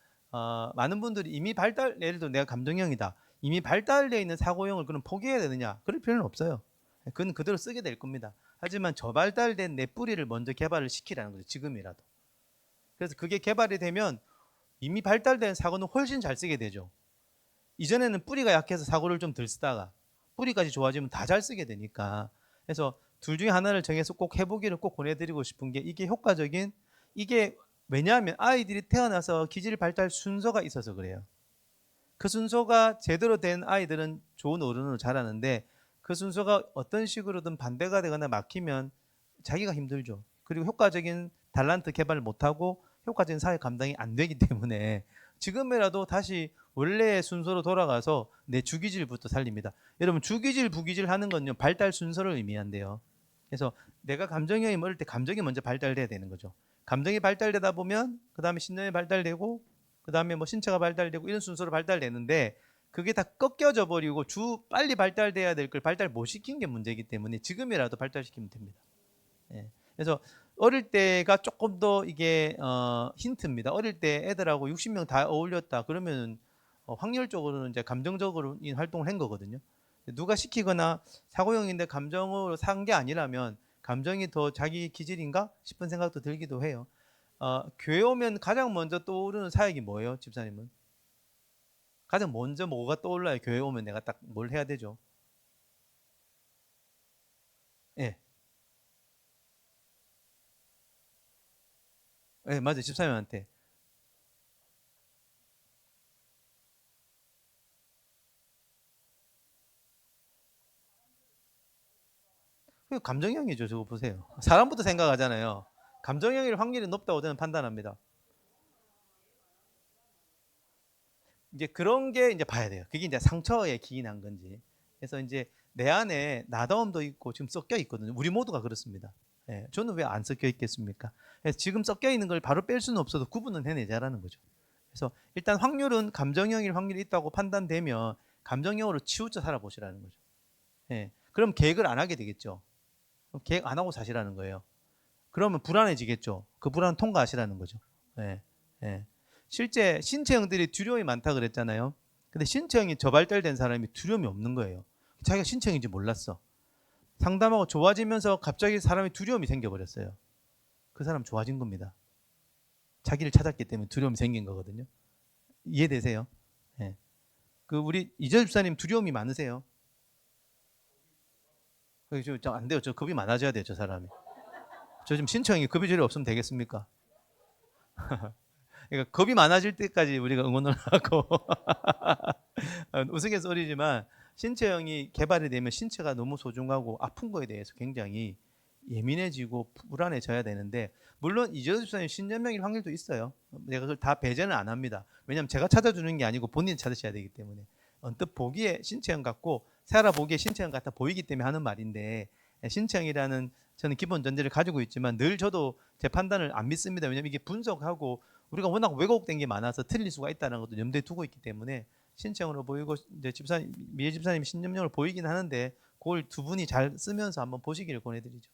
많은 분들이 이미 예를 들어 내가 감정형이다. 이미 발달되어 있는 사고형을 그럼 포기해야 되느냐? 그럴 필요는 없어요. 그건 그대로 쓰게 될 겁니다. 하지만 저발달된 내 뿌리를 먼저 개발을 시키라는 거죠. 지금이라도. 그래서 그게 개발이 되면 이미 발달된 사고는 훨씬 잘 쓰게 되죠. 이전에는 뿌리가 약해서 사고를 좀 덜 쓰다가 뿌리까지 좋아지면 다 잘 쓰게 되니까. 그래서 둘 중에 하나를 정해서 꼭 해보기를 꼭 보내드리고 싶은 게 이게 효과적인 이게 왜냐하면 아이들이 태어나서 기질 발달 순서가 있어서 그래요. 그 순서가 제대로 된 아이들은 좋은 어른으로 자라는데 그 순서가 어떤 식으로든 반대가 되거나 막히면 자기가 힘들죠. 그리고 효과적인 달란트 개발을 못하고 효과적인 사회 감당이 안 되기 때문에 지금이라도 다시 원래의 순서로 돌아가서 내 주기질부터 살립니다. 여러분 주기질 부기질 하는 건요 발달 순서를 의미한대요. 그래서 내가 감정형이 어릴 때 감정이 먼저 발달돼야 되는 거죠. 감정이 발달되다 보면 그 다음에 신념이 발달되고 그 다음에 뭐 신체가 발달되고 이런 순서로 발달되는데 그게 다 꺾여져 버리고 빨리 발달돼야 될 걸 발달 못 시킨 게 문제이기 때문에 지금이라도 발달시키면 됩니다. 예. 그래서 어릴 때가 조금 더 이게 힌트입니다. 어릴 때 애들하고 60명 다 어울렸다 그러면 확률적으로는 이제 감정적으로 활동을 한 거거든요. 누가 시키거나 사고형인데 감정으로 산 게 아니라면 감정이 더 자기 기질인가 싶은 생각도 들기도 해요. 교회 오면 가장 먼저 떠오르는 사역이 뭐예요, 집사님은? 가장 먼저 뭐가 떠올라요? 교회 오면 내가 딱 뭘 해야 되죠? 예, 예, 맞아요, 집사님한테. 그 감정형이죠, 저거 보세요. 사람부터 생각하잖아요. 감정형일 확률이 높다고 저는 판단합니다. 이제 그런 게 이제 봐야 돼요. 그게 이제 상처에 기인한 건지. 그래서 이제 내 안에 나다움도 있고 지금 섞여 있거든요. 우리 모두가 그렇습니다. 예, 저는 왜 안 섞여 있겠습니까? 그래서 지금 섞여 있는 걸 바로 뺄 수는 없어도 구분은 해내자라는 거죠. 그래서 일단 확률은 감정형일 확률이 있다고 판단되면 감정형으로 치우쳐 살아보시라는 거죠. 예, 그럼 계획을 안 하게 되겠죠. 그럼 계획 안 하고 사시라는 거예요. 그러면 불안해지겠죠. 그 불안 통과하시라는 거죠. 예, 예. 실제 신체형들이 두려움이 많다 그랬잖아요. 근데 신체형이 저발달된 사람이 두려움이 없는 거예요. 자기가 신체형인지 몰랐어. 상담하고 좋아지면서 갑자기 사람이 두려움이 생겨버렸어요. 그 사람 좋아진 겁니다. 자기를 찾았기 때문에 두려움이 생긴 거거든요. 이해되세요? 네. 그 우리 이재 집사님 두려움이 많으세요? 안 돼요. 저 겁이 많아져야 돼요. 저 사람이. 저 지금 신체형이 겁이 저리 없으면 되겠습니까? 그러니까 겁이 많아질 때까지 우리가 응원을 하고 우스갯소리지만 신체형이 개발이 되면 신체가 너무 소중하고 아픈 거에 대해서 굉장히 예민해지고 불안해져야 되는데 물론 이재호 집사님 신념형일 확률도 있어요. 내가 그걸 다 배제는 안 합니다. 왜냐하면 제가 찾아주는 게 아니고 본인이 찾으셔야 되기 때문에 언뜻 보기에 신체형 같고 살아보기에 신체형 같아 보이기 때문에 하는 말인데 신체형이라는 저는 기본 전제를 가지고 있지만 늘 저도 제 판단을 안 믿습니다. 왜냐하면 이게 분석하고 우리가 워낙 왜곡된 게 많아서 틀릴 수가 있다는 것도 염두에 두고 있기 때문에 신체형으로 보이고 이제 집사님 미애 집사님이 신념형으로 보이긴 하는데 그걸 두 분이 잘 쓰면서 한번 보시기를 권해드리죠.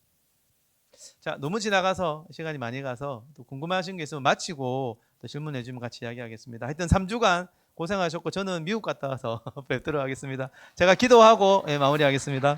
자, 너무 지나가서 시간이 많이 가서 또 궁금하신 게 있으면 마치고 또 질문해 주면 같이 이야기하겠습니다. 하여튼 3주간 고생하셨고 저는 미국 갔다 와서 뵙도록 하겠습니다. 제가 기도하고 마무리하겠습니다.